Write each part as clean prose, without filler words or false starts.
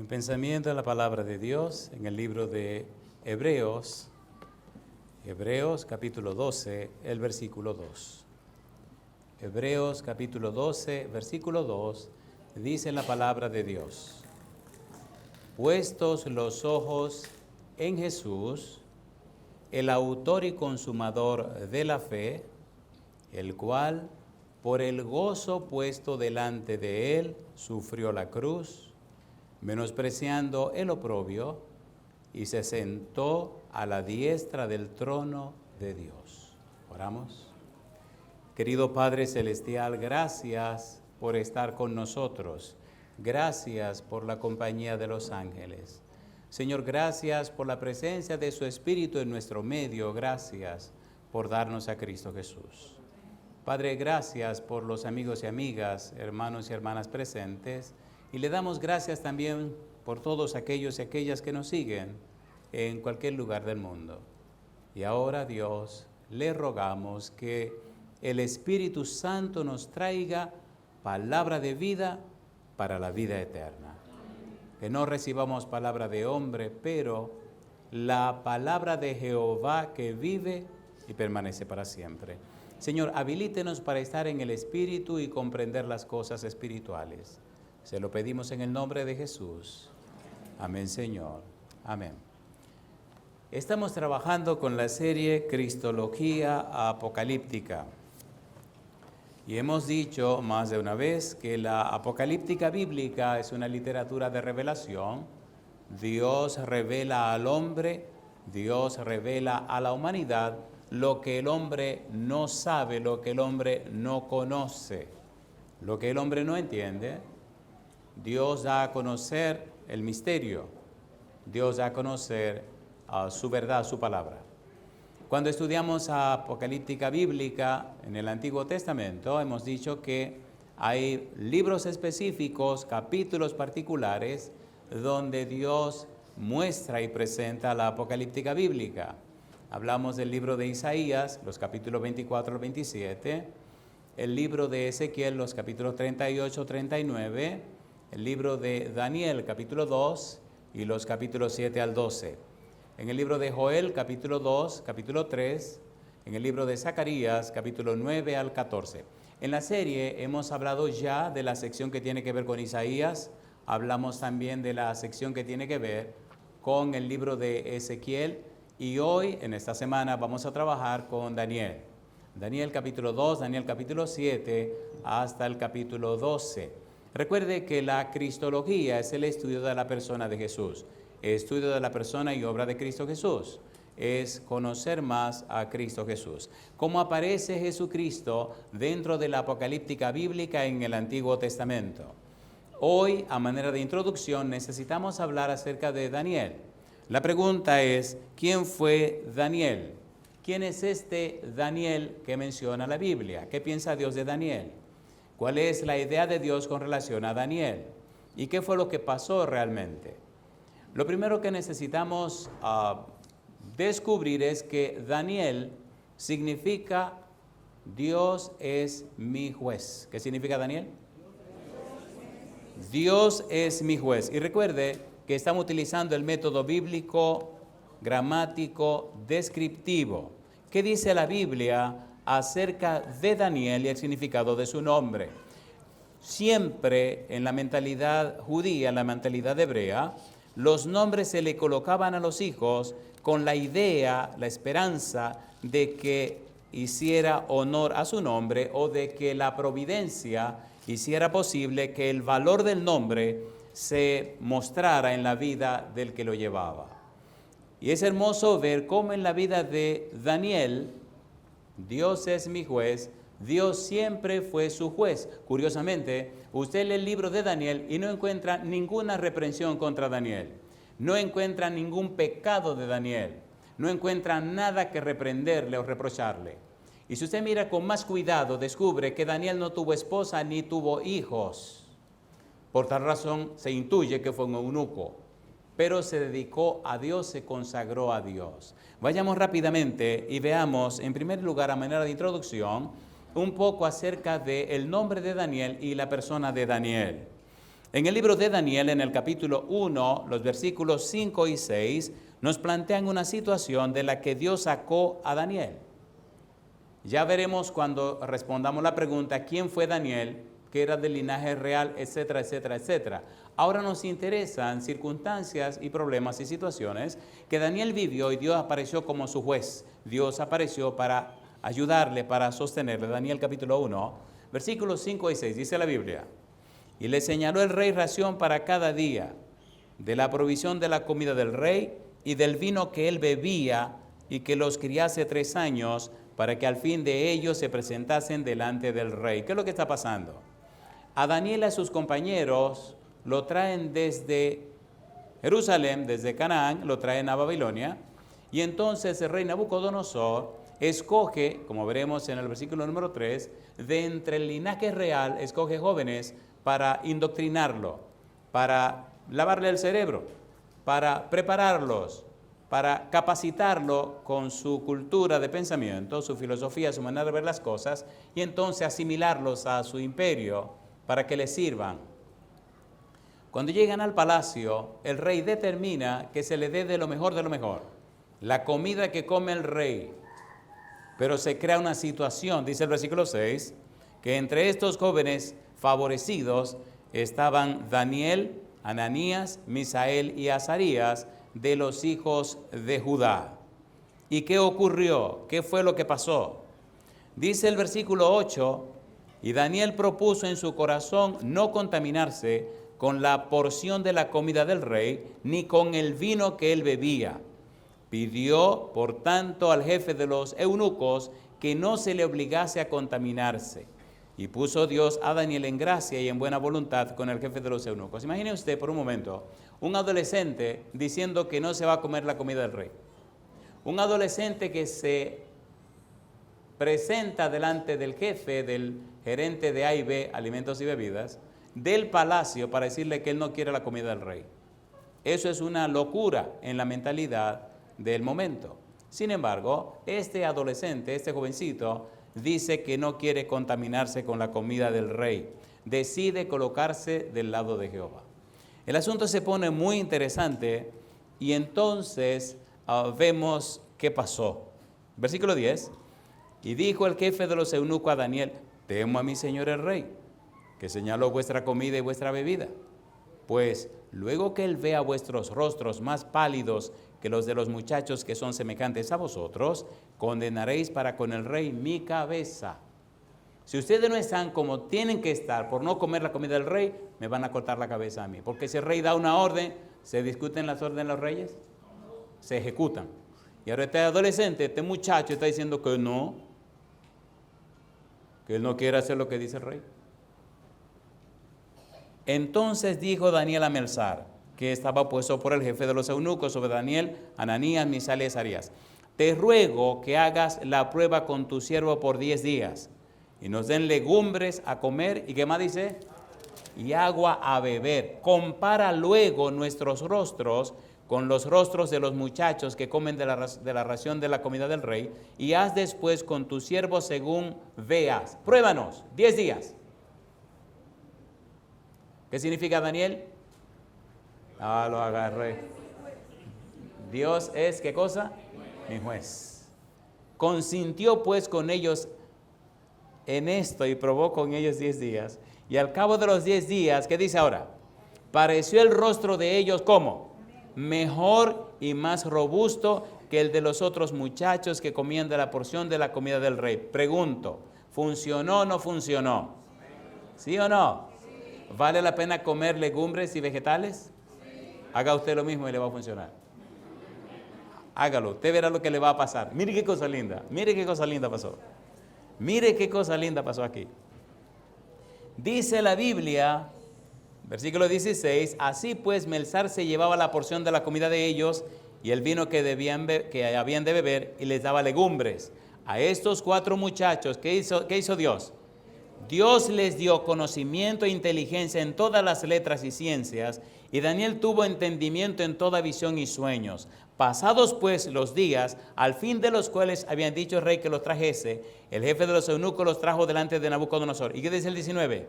En pensamiento en la palabra de Dios, en el libro de Hebreos capítulo 12, el versículo 2. Hebreos capítulo 12, versículo 2, dice la palabra de Dios: puestos los ojos en Jesús, el autor y consumador de la fe, el cual, por el gozo puesto delante de él, sufrió la cruz, menospreciando el oprobio, y se sentó a la diestra del trono de Dios. Oramos. Querido Padre Celestial, gracias por estar con nosotros. Gracias por la compañía de los ángeles. Señor, gracias por la presencia de su Espíritu en nuestro medio. Gracias por darnos a Cristo Jesús. Padre, gracias por los amigos y amigas, hermanos y hermanas presentes. Y le damos gracias también por todos aquellos y aquellas que nos siguen en cualquier lugar del mundo. Y ahora, Dios, le rogamos que el Espíritu Santo nos traiga palabra de vida para la vida eterna. Que no recibamos palabra de hombre, pero la palabra de Jehová que vive y permanece para siempre. Señor, habilítenos para estar en el Espíritu y comprender las cosas espirituales. Se lo pedimos en el nombre de Jesús. Amén, Señor. Amén. Estamos trabajando con la serie Cristología Apocalíptica. Y hemos dicho más de una vez que la apocalíptica bíblica es una literatura de revelación. Dios revela al hombre, Dios revela a la humanidad lo que el hombre no sabe, lo que el hombre no conoce, lo que el hombre no entiende. Dios da a conocer el misterio, Dios da a conocer su verdad, su palabra. Cuando estudiamos apocalíptica bíblica en el Antiguo Testamento, hemos dicho que hay libros específicos, capítulos particulares, donde Dios muestra y presenta la apocalíptica bíblica. Hablamos del libro de Isaías, los capítulos 24 al 27, el libro de Ezequiel, los capítulos 38 al 39, el libro de Daniel, capítulo 2, y los capítulos 7 al 12. En el libro de Joel, capítulo 2, capítulo 3, en el libro de Zacarías, capítulo 9 al 14. En la serie hemos hablado ya de la sección que tiene que ver con Isaías, hablamos también de la sección que tiene que ver con el libro de Ezequiel, y hoy, en esta semana, vamos a trabajar con Daniel. Daniel capítulo 2, Daniel capítulo 7, hasta el capítulo 12. Recuerde que la cristología es el estudio de la persona de Jesús, estudio de la persona y obra de Cristo Jesús, es conocer más a Cristo Jesús. ¿Cómo aparece Jesucristo dentro de la apocalíptica bíblica en el Antiguo Testamento? Hoy, a manera de introducción, necesitamos hablar acerca de Daniel. La pregunta es, ¿quién fue Daniel? ¿Quién es este Daniel que menciona la Biblia? ¿Qué piensa Dios de Daniel? ¿Cuál es la idea de Dios con relación a Daniel? ¿Y qué fue lo que pasó realmente? Lo primero que necesitamos descubrir es que Daniel significa Dios es mi juez. ¿Qué significa Daniel? Dios es mi juez. Y recuerde que estamos utilizando el método bíblico, gramático, descriptivo. ¿Qué dice la Biblia acerca de Daniel y el significado de su nombre? Siempre en la mentalidad judía, en la mentalidad hebrea, los nombres se le colocaban a los hijos con la idea, la esperanza de que hiciera honor a su nombre o de que la providencia hiciera posible que el valor del nombre se mostrara en la vida del que lo llevaba. Y es hermoso ver cómo en la vida de Daniel, Dios es mi juez, Dios siempre fue su juez. Curiosamente, usted lee el libro de Daniel y no encuentra ninguna reprensión contra Daniel. No encuentra ningún pecado de Daniel. No encuentra nada que reprenderle o reprocharle. Y si usted mira con más cuidado, descubre que Daniel no tuvo esposa ni tuvo hijos. Por tal razón, se intuye que fue un eunuco. Pero se dedicó a Dios, se consagró a Dios. Vayamos rápidamente y veamos, en primer lugar, a manera de introducción, un poco acerca del nombre de Daniel y la persona de Daniel. En el libro de Daniel, en el capítulo 1, los versículos 5 y 6, nos plantean una situación de la que Dios sacó a Daniel. Ya veremos cuando respondamos la pregunta, ¿quién fue Daniel? Que era del linaje real, etcétera, etcétera, etcétera. Ahora nos interesan circunstancias y problemas y situaciones que Daniel vivió y Dios apareció como su juez. Dios apareció para ayudarle, para sostenerle. Daniel capítulo 1, versículos 5 y 6, dice la Biblia. Y le señaló el rey ración para cada día, de la provisión de la comida del rey y del vino que él bebía, y que los criase 3 años, para que al fin de ellos se presentasen delante del rey. ¿Qué es lo que está pasando? A Daniel y a sus compañeros lo traen desde Jerusalén, desde Canaán, lo traen a Babilonia, y entonces el rey Nabucodonosor escoge, como veremos en el versículo número 3, de entre el linaje real, escoge jóvenes para indoctrinarlo, para lavarle el cerebro, para prepararlos, para capacitarlo con su cultura de pensamiento, su filosofía, su manera de ver las cosas, y entonces asimilarlos a su imperio para que les sirvan. Cuando llegan al palacio, el rey determina que se le dé de lo mejor, la comida que come el rey. Pero se crea una situación, dice el versículo 6, que entre estos jóvenes favorecidos estaban Daniel, Ananías, Misael y Azarías, de los hijos de Judá. ¿Y qué ocurrió? ¿Qué fue lo que pasó? Dice el versículo 8, y Daniel propuso en su corazón no contaminarse con la porción de la comida del rey, ni con el vino que él bebía. Pidió, por tanto, al jefe de los eunucos que no se le obligase a contaminarse. Y puso Dios a Daniel en gracia y en buena voluntad con el jefe de los eunucos. Imagine usted por un momento un adolescente diciendo que no se va a comer la comida del rey. Un adolescente que se presenta delante del jefe, del gerente de A&B, alimentos y bebidas, del palacio para decirle que él no quiere la comida del rey. Eso es una locura en la mentalidad del momento. Sin embargo, este adolescente, este jovencito, dice que no quiere contaminarse con la comida del rey. Decide colocarse del lado de Jehová. El asunto se pone muy interesante y entonces vemos qué pasó. Versículo 10. Y dijo el jefe de los eunucos a Daniel, temo a mi señor el rey, que señaló vuestra comida y vuestra bebida. Pues luego que él vea vuestros rostros más pálidos que los de los muchachos que son semejantes a vosotros, condenaréis para con el rey mi cabeza. Si ustedes no están como tienen que estar por no comer la comida del rey, me van a cortar la cabeza a mí. Porque si el rey da una orden, ¿se discuten las órdenes de los reyes? Se ejecutan. Y ahora este adolescente, este muchacho está diciendo que no, que él no quiere hacer lo que dice el rey. Entonces dijo Daniel a Melzar, que estaba puesto por el jefe de los eunucos sobre Daniel, Ananías, Misael y Azarías, te ruego que hagas la prueba con tu siervo por 10 días y nos den legumbres a comer y ¿qué más dice? Y agua a beber. Compara luego nuestros rostros con los rostros de los muchachos que comen de la ración de la comida del rey y haz después con tu siervo según veas. Pruébanos, 10 días. ¿Qué significa Daniel? Lo agarré. Dios es, ¿qué cosa? Mi juez. Consintió pues con ellos en esto y probó con ellos 10 días. Y al cabo de los 10 días, ¿qué dice ahora? Pareció el rostro de ellos, ¿cómo? Mejor y más robusto que el de los otros muchachos que comían de la porción de la comida del rey. Pregunto, ¿funcionó o no funcionó? ¿Sí o no? ¿Vale la pena comer legumbres y vegetales? Haga usted lo mismo y le va a funcionar. Hágalo, usted verá lo que le va a pasar. Mire qué cosa linda, mire qué cosa linda pasó. Mire qué cosa linda pasó aquí. Dice la Biblia, versículo 16, así pues Melzar se llevaba la porción de la comida de ellos y el vino que habían de beber y les daba legumbres. A estos 4 muchachos, ¿qué hizo Dios? Dios les dio conocimiento e inteligencia en todas las letras y ciencias, y Daniel tuvo entendimiento en toda visión y sueños. Pasados pues los días, al fin de los cuales habían dicho el rey que los trajese, el jefe de los eunucos los trajo delante de Nabucodonosor. ¿Y qué dice el 19?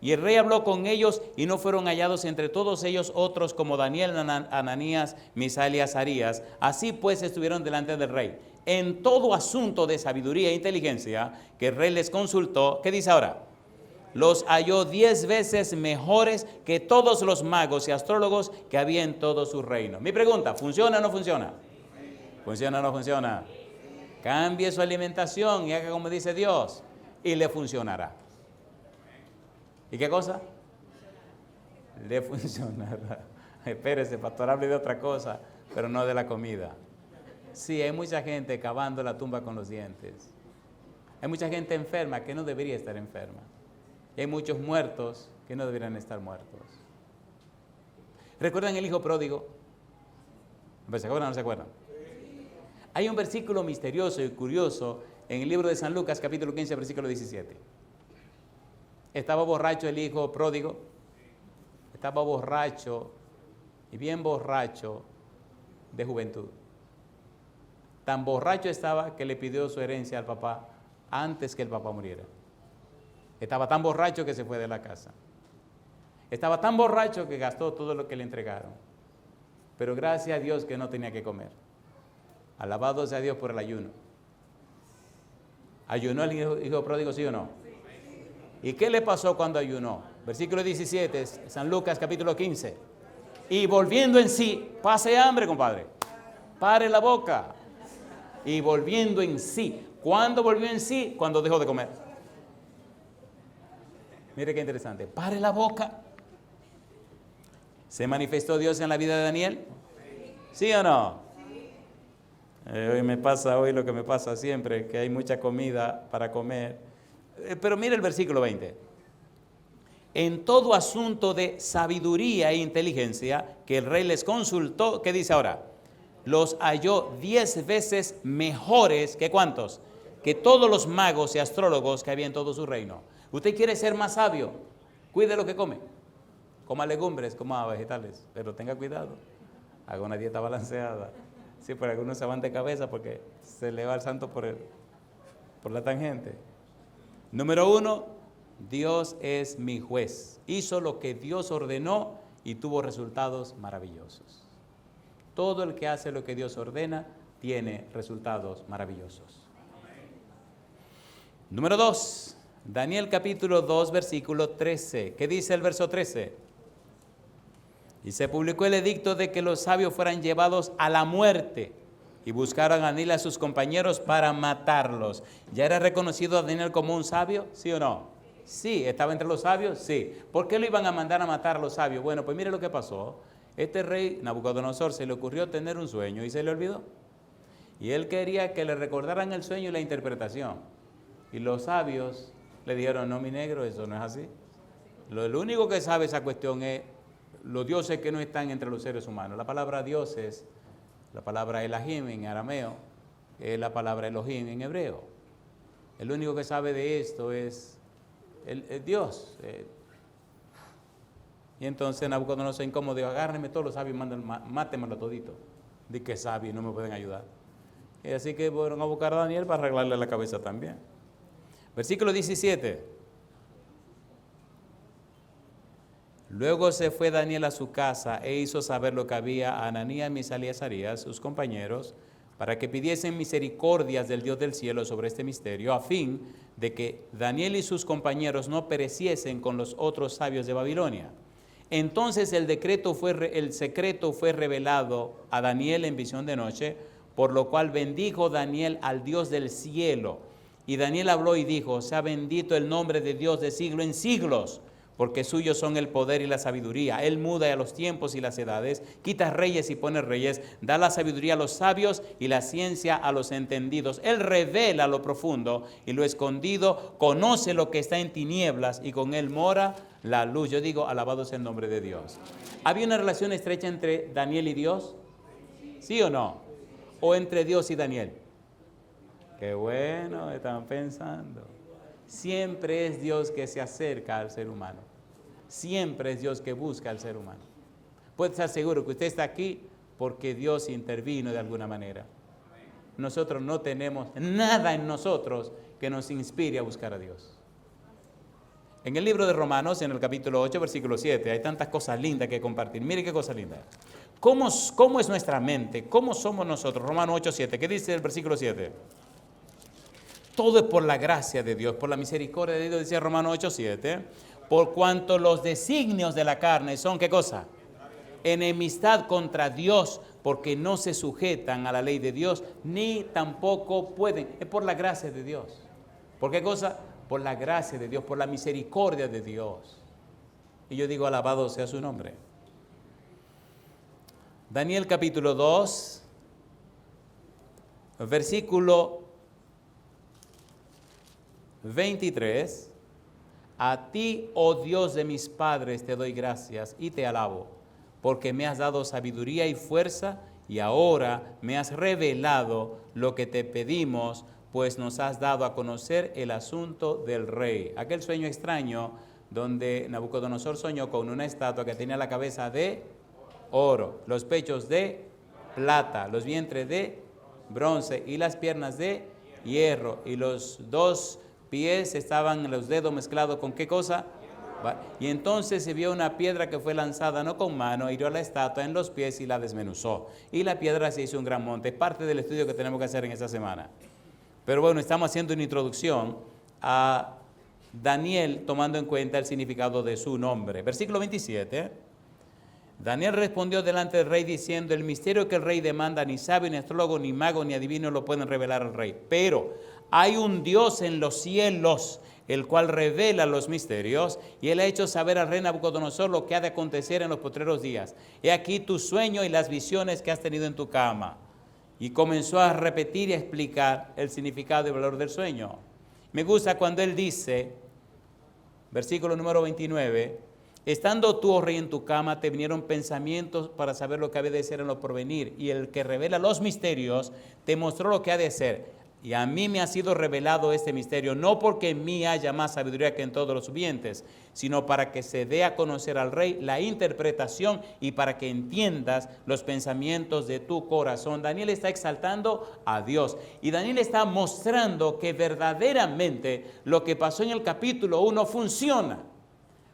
Y el rey habló con ellos y no fueron hallados entre todos ellos otros como Daniel, Ananías, Misael y Azarías. Así pues estuvieron delante del rey. En todo asunto de sabiduría e inteligencia que el rey les consultó, ¿qué dice ahora? Los halló 10 veces mejores que todos los magos y astrólogos que había en todo su reino. Mi pregunta, ¿funciona o no funciona? ¿Funciona o no funciona? Cambie su alimentación y haga como dice Dios y le funcionará. ¿Y qué cosa? Le funcionará. Espérese, pastor, hable de otra cosa, pero no de la comida. Sí, hay mucha gente cavando la tumba con los dientes. Hay mucha gente enferma que no debería estar enferma. Y hay muchos muertos que no deberían estar muertos. ¿Recuerdan el hijo pródigo? ¿Se acuerdan o no se acuerdan? Hay un versículo misterioso y curioso en el libro de San Lucas, capítulo 15, versículo 17. Estaba borracho el hijo pródigo. Estaba borracho y bien borracho de juventud. Tan borracho estaba que le pidió su herencia al papá antes que el papá muriera. Estaba tan borracho que se fue de la casa. Estaba tan borracho que gastó todo lo que le entregaron. Pero gracias a Dios que no tenía que comer. Alabado sea Dios por el ayuno. ¿Ayunó el hijo pródigo, sí o no? ¿Y qué le pasó cuando ayunó? Versículo 17, San Lucas capítulo 15. Y volviendo en sí, pase hambre, compadre. Pare la boca. Y volviendo en sí. ¿Cuándo volvió en sí? Cuando dejó de comer. Mire qué interesante. Pare la boca. ¿Se manifestó Dios en la vida de Daniel? ¿Sí o no? Hoy me pasa hoy lo que me pasa siempre, que hay mucha comida para comer. Pero mire el versículo 20. En todo asunto de sabiduría e inteligencia que el rey les consultó, ¿qué dice ahora? Los halló 10 veces mejores que ¿cuántos? Que todos los magos y astrólogos que había en todo su reino. ¿Usted quiere ser más sabio? Cuide lo que come. Coma legumbres, coma vegetales, pero tenga cuidado. Haga una dieta balanceada. Sí, por algunos se van de cabeza porque se le va el santo por la tangente. Número 1, Dios es mi juez. Hizo lo que Dios ordenó y tuvo resultados maravillosos. Todo el que hace lo que Dios ordena tiene resultados maravillosos. Número 2, Daniel capítulo 2, versículo 13. ¿Qué dice el verso 13? Y se publicó el edicto de que los sabios fueran llevados a la muerte y buscaron a Daniel y a sus compañeros para matarlos. ¿Ya era reconocido a Daniel como un sabio? ¿Sí o no? Sí, ¿estaba entre los sabios? Sí. ¿Por qué lo iban a mandar a matar a los sabios? Bueno, pues mire lo que pasó. Este rey Nabucodonosor se le ocurrió tener un sueño y se le olvidó. Y él quería que le recordaran el sueño y la interpretación. Y los sabios le dijeron, no, mi negro, eso no es así. Lo único que sabe esa cuestión es los dioses que no están entre los seres humanos. La palabra dioses, la palabra Elohim en arameo, es la palabra Elohim en hebreo. El único que sabe de esto es el Dios. Y entonces Nabucodonosor incómodo dijo, agárrenme todos los sabios y mátenmelo todito. Di que sabio, no me pueden ayudar. Y así que fueron a buscar a Daniel para arreglarle la cabeza también. Versículo 17. Luego se fue Daniel a su casa e hizo saber lo que había a Ananías, Misael y Azarías, sus compañeros, para que pidiesen misericordias del Dios del cielo sobre este misterio, a fin de que Daniel y sus compañeros no pereciesen con los otros sabios de Babilonia. Entonces el secreto fue revelado a Daniel en visión de noche, por lo cual bendijo Daniel al Dios del cielo. Y Daniel habló y dijo, sea bendito el nombre de Dios de siglo en siglos, porque suyos son el poder y la sabiduría. Él muda a los tiempos y las edades, quita reyes y pone reyes, da la sabiduría a los sabios y la ciencia a los entendidos. Él revela lo profundo y lo escondido, conoce lo que está en tinieblas y con él mora la luz. Yo digo, alabado sea el nombre de Dios. ¿Había una relación estrecha entre Daniel y Dios? ¿Sí o no? ¿O entre Dios y Daniel? Qué bueno, están pensando. Siempre es Dios que se acerca al ser humano. Siempre es Dios que busca al ser humano. Puede estar seguro que usted está aquí porque Dios intervino de alguna manera. Nosotros no tenemos nada en nosotros que nos inspire a buscar a Dios. En el libro de Romanos, en el capítulo 8, versículo 7, hay tantas cosas lindas que compartir. Mire qué cosa linda. ¿Cómo es nuestra mente? ¿Cómo somos nosotros? Romanos 8, 7. ¿Qué dice el versículo 7? Todo es por la gracia de Dios, por la misericordia de Dios, dice Romanos 8, 7. Por cuanto los designios de la carne son, ¿qué cosa? Enemistad contra Dios, porque no se sujetan a la ley de Dios, ni tampoco pueden. Es por la gracia de Dios. ¿Por qué cosa? Por la gracia de Dios, por la misericordia de Dios. Y yo digo, alabado sea su nombre. Daniel capítulo 2, versículo 23. A ti, oh Dios de mis padres, te doy gracias y te alabo, porque me has dado sabiduría y fuerza, y ahora me has revelado lo que te pedimos, pues nos has dado a conocer el asunto del rey. Aquel sueño extraño donde Nabucodonosor soñó con una estatua que tenía la cabeza de oro, los pechos de plata, los vientres de bronce y las piernas de hierro, y los dos pies estaban los dedos mezclados con ¿qué cosa? Y entonces se vio una piedra que fue lanzada no con mano, hirió a la estatua en los pies y la desmenuzó. Y la piedra se hizo un gran monte. Es parte del estudio que tenemos que hacer en esta semana. Pero bueno, estamos haciendo una introducción a Daniel tomando en cuenta el significado de su nombre. Versículo 27. Daniel respondió delante del rey diciendo, el misterio que el rey demanda ni sabio, ni astrólogo, ni mago, ni adivino lo pueden revelar al rey. Pero hay un Dios en los cielos, el cual revela los misterios, y él ha hecho saber al rey Nabucodonosor lo que ha de acontecer en los postreros días. He aquí tu sueño y las visiones que has tenido en tu cama. Y comenzó a repetir y a explicar el significado y valor del sueño. Me gusta cuando él dice, versículo número 29, estando tú, oh rey, en tu cama, te vinieron pensamientos para saber lo que había de ser en lo porvenir, y el que revela los misterios te mostró lo que ha de ser. Y a mí me ha sido revelado este misterio, no porque en mí haya más sabiduría que en todos los vivientes, sino para que se dé a conocer al rey la interpretación y para que entiendas los pensamientos de tu corazón. Daniel está exaltando a Dios y Daniel está mostrando que verdaderamente lo que pasó en el capítulo 1 funciona.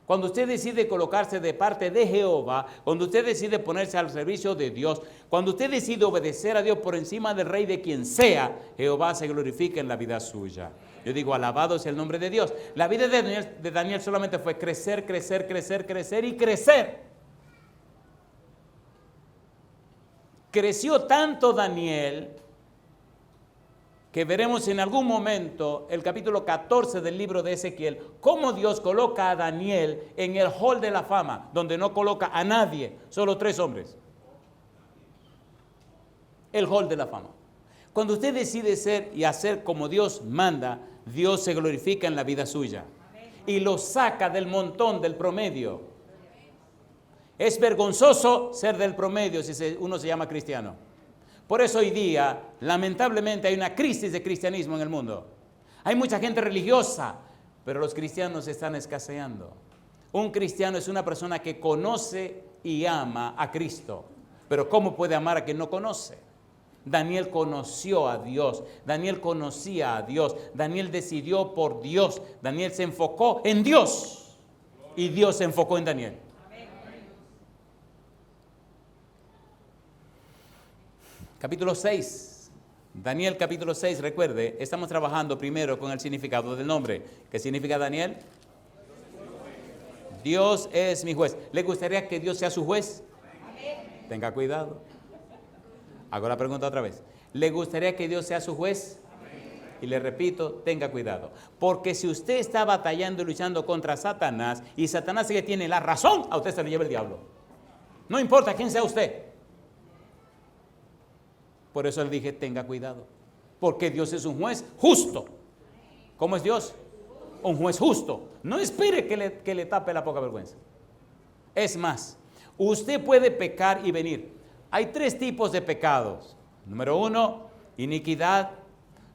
Cuando usted decide colocarse de parte de Jehová, cuando usted decide ponerse al servicio de Dios, cuando usted decide obedecer a Dios por encima del rey de quien sea, Jehová se glorifica en la vida suya. Yo digo, alabado sea el nombre de Dios. La vida de Daniel solamente fue crecer, crecer, crecer, crecer y crecer. Creció tanto Daniel que veremos en algún momento el capítulo 14 del libro de Ezequiel, cómo Dios coloca a Daniel en el hall de la fama, donde no coloca a nadie, solo 3 hombres. El hall de la fama. Cuando usted decide ser y hacer como Dios manda, Dios se glorifica en la vida suya y lo saca del montón, del promedio. Es vergonzoso ser del promedio si uno se llama cristiano. Por eso hoy día, lamentablemente, hay una crisis de cristianismo en el mundo. Hay mucha gente religiosa, pero los cristianos están escaseando. Un cristiano es una persona que conoce y ama a Cristo. Pero ¿cómo puede amar a quien no conoce? Daniel conoció a Dios. Daniel conocía a Dios. Daniel decidió por Dios. Daniel se enfocó en Dios. Y Dios se enfocó en Daniel. Capítulo 6, Daniel capítulo 6, recuerde, estamos trabajando primero con el significado del nombre. ¿Qué significa Daniel? Dios es mi juez. ¿Le gustaría que Dios sea su juez? Amén. Tenga cuidado. Hago la pregunta otra vez. ¿Le gustaría que Dios sea su juez? Amén. Y le repito, tenga cuidado. Porque si usted está batallando y luchando contra Satanás, y Satanás es que tiene la razón, a usted se le lleva el diablo. No importa quién sea usted. Por eso le dije, tenga cuidado, porque Dios es un juez justo. ¿Cómo es Dios? Un juez justo. No espere que le tape la poca vergüenza. Es más, usted puede pecar y venir. Hay 3 tipos de pecados. Número 1, iniquidad.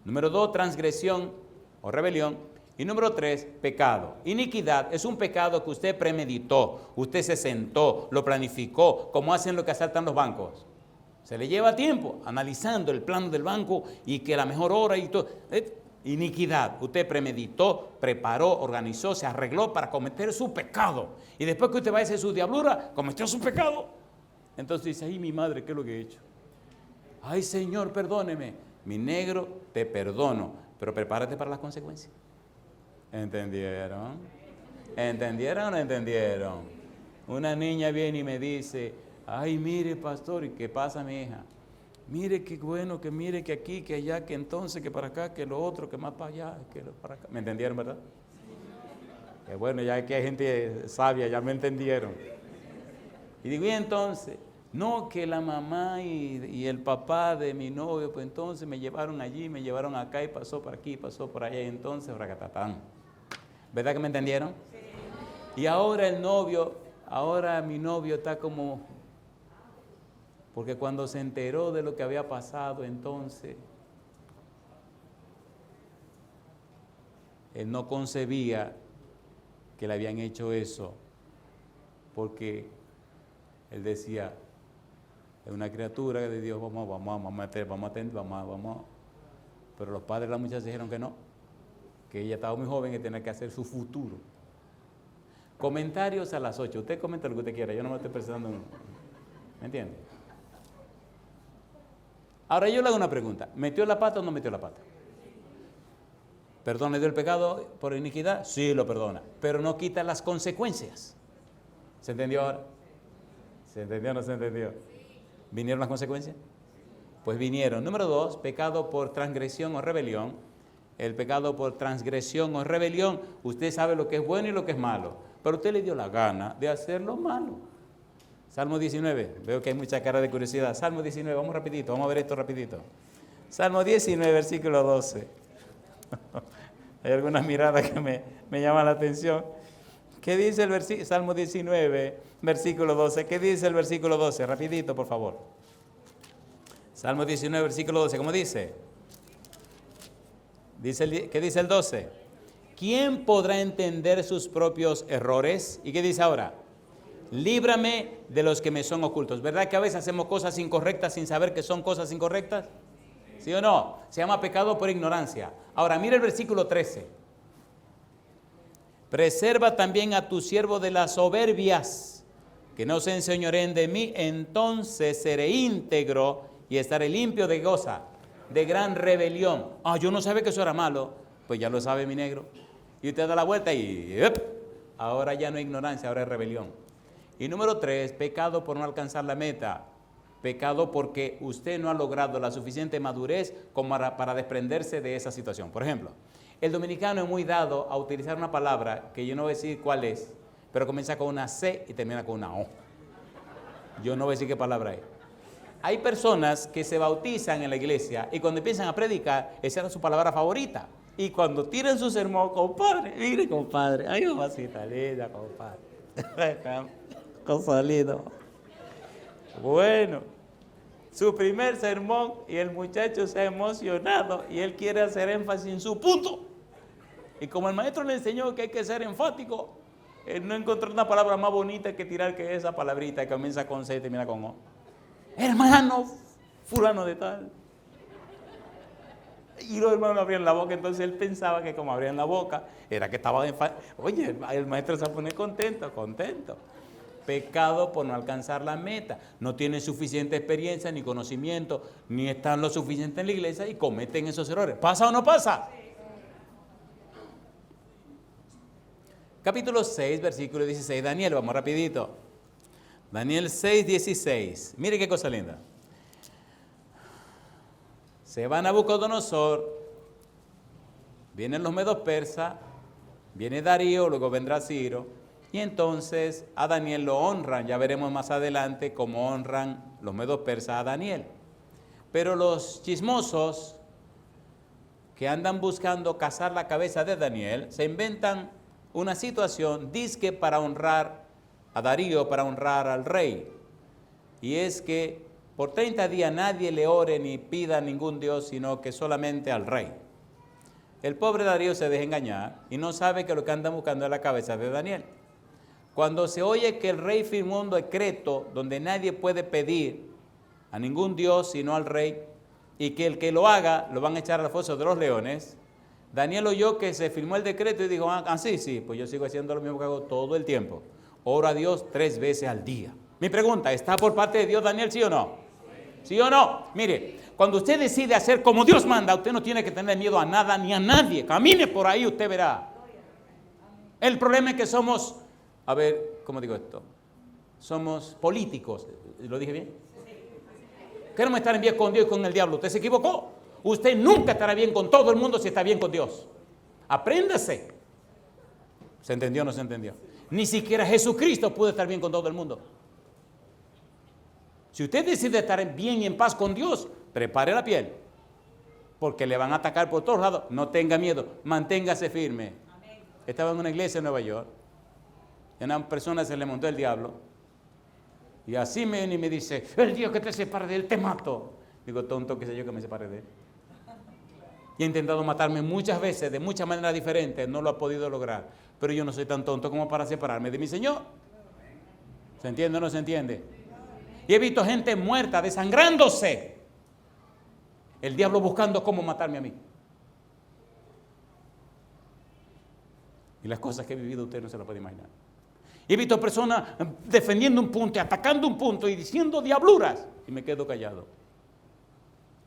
Número 2, transgresión o rebelión. Y número 3, pecado. Iniquidad es un pecado que usted premeditó, usted se sentó, lo planificó, como hacen los que asaltan los bancos. Se le lleva tiempo analizando el plan del banco y que la mejor hora y todo. iniquidad. Usted premeditó, preparó, organizó, se arregló para cometer su pecado. Y después que usted va a hacer su diablura, cometió su pecado. Entonces dice, ay, mi madre, ¿qué es lo que he hecho? Ay, Señor, perdóneme. Mi negro, te perdono, pero prepárate para las consecuencias. ¿Entendieron? ¿Entendieron o no entendieron? Una niña viene y me dice, ay, mire, pastor, ¿y qué pasa, mi hija? Mire qué bueno, que mire que aquí, que allá, que entonces, que para acá, que lo otro, que más para allá, que para acá. ¿Me entendieron, verdad? Que bueno, ya que hay gente sabia, ya me entendieron. Y digo, y entonces, no, que la mamá y el papá de mi novio, pues entonces me llevaron allí, me llevaron acá y pasó por aquí, pasó por allá, y entonces, fracatatán. ¿Verdad que me entendieron? Sí. Y ahora mi novio está como, porque cuando se enteró de lo que había pasado, entonces, él no concebía que le habían hecho eso, porque él decía, es una criatura de Dios, vamos. Pero los padres de la muchacha dijeron que no, que ella estaba muy joven y tenía que hacer su futuro. Comentarios a las 8. Usted comenta lo que usted quiera, yo no me estoy presentando. ¿Me entiende? Ahora yo le hago una pregunta. ¿Metió la pata o no metió la pata? ¿Perdón le dio el pecado por iniquidad? Sí, lo perdona. Pero no quita las consecuencias. ¿Se entendió ahora? ¿Se entendió o no se entendió? ¿Vinieron las consecuencias? Pues vinieron. Número 2, pecado por transgresión o rebelión. El pecado por transgresión o rebelión, usted sabe lo que es bueno y lo que es malo, pero usted le dio la gana de hacer lo malo. Salmo 19, veo que hay mucha cara de curiosidad. Salmo 19, vamos rapidito, vamos a ver esto rapidito. Salmo 19, versículo 12. Hay algunas miradas que me llaman la atención. ¿Qué dice el Salmo 19, versículo 12? ¿Qué dice el versículo 12? Rapidito, por favor. Salmo 19, versículo 12, ¿cómo dice? ¿Qué dice el 12? ¿Quién podrá entender sus propios errores? ¿Y qué dice ahora? Líbrame de los que me son ocultos. ¿Verdad que a veces hacemos cosas incorrectas sin saber que son cosas incorrectas? ¿Sí o no? Se llama pecado por ignorancia. Ahora, mira el versículo 13. Preserva también a tu siervo de las soberbias, que no se enseñoreen de mí, entonces seré íntegro y estaré limpio de goza. De gran rebelión. Yo no sabía que eso era malo. Pues ya lo sabe, mi negro. Y usted da la vuelta y ahora ya no hay ignorancia, ahora es rebelión. Y número 3, pecado por no alcanzar la meta. Pecado porque usted no ha logrado la suficiente madurez como para desprenderse de esa situación. Por ejemplo, el dominicano es muy dado a utilizar una palabra que yo no voy a decir cuál es, pero comienza con una C y termina con una O. Yo no voy a decir qué palabra es. Hay personas que se bautizan en la iglesia y cuando empiezan a predicar, esa era su palabra favorita. Y cuando tiran su sermón, compadre, mire, compadre, ay, mamacita linda, compadre. Cosa linda. Bueno, su primer sermón y el muchacho se ha emocionado y él quiere hacer énfasis en su punto. Y como el maestro le enseñó que hay que ser enfático, él no encontró una palabra más bonita que tirar que esa palabrita que comienza con C y termina con O. Hermano, fulano de tal. Y los hermanos abrían la boca, entonces él pensaba que como abrían la boca, era que estaba Oye, el maestro se pone contento. Pecado por no alcanzar la meta. No tienen suficiente experiencia ni conocimiento, ni están lo suficiente en la iglesia y cometen esos errores. ¿Pasa o no pasa? Capítulo 6, versículo 16. Daniel, vamos rapidito. Daniel 6, 16. Mire qué cosa linda. Se va Nabucodonosor, vienen los medos persas, viene Darío, luego vendrá Ciro, y entonces a Daniel lo honran. Ya veremos más adelante cómo honran los medos persas a Daniel. Pero los chismosos que andan buscando cazar la cabeza de Daniel, se inventan una situación, dizque para honrar a Darío, para honrar al rey. Y es que por 30 días nadie le ore ni pida a ningún dios, sino que solamente al rey. El pobre Darío se deja engañar y no sabe que lo que andan buscando es la cabeza de Daniel. Cuando se oye que el rey firmó un decreto donde nadie puede pedir a ningún dios sino al rey, y que el que lo haga lo van a echar al foso de los leones, Daniel oyó que se firmó el decreto y dijo, sí, pues yo sigo haciendo lo mismo que hago todo el tiempo. Oro a Dios 3 veces al día. Mi pregunta, ¿está por parte de Dios Daniel, sí o no? ¿Sí o no? Mire, cuando usted decide hacer como Dios manda, usted no tiene que tener miedo a nada ni a nadie. Camine por ahí, usted verá. El problema es que somos, a ver, ¿cómo digo esto? Somos políticos. ¿Lo dije bien? Queremos estar en bien con Dios y con el diablo. Usted se equivocó. Usted nunca estará bien con todo el mundo si está bien con Dios. Apréndase. ¿Se entendió o no se entendió? Ni siquiera Jesucristo pudo estar bien con todo el mundo. Si usted decide estar bien y en paz con Dios, prepare la piel. Porque le van a atacar por todos lados. No tenga miedo. Manténgase firme. Estaba en una iglesia en Nueva York. Y a una persona se le montó el diablo. Y así me viene y me dice, el día que te separe de él, te mato. Digo, tonto, que sé yo que me separe de él. Y ha intentado matarme muchas veces, de muchas maneras diferentes, no lo ha podido lograr. Pero yo no soy tan tonto como para separarme de mi Señor. ¿Se entiende o no se entiende? Y he visto gente muerta, desangrándose. El diablo buscando cómo matarme a mí. Y las cosas que he vivido usted no se lo puede imaginar. He visto personas defendiendo un punto, atacando un punto y diciendo diabluras. Y me quedo callado.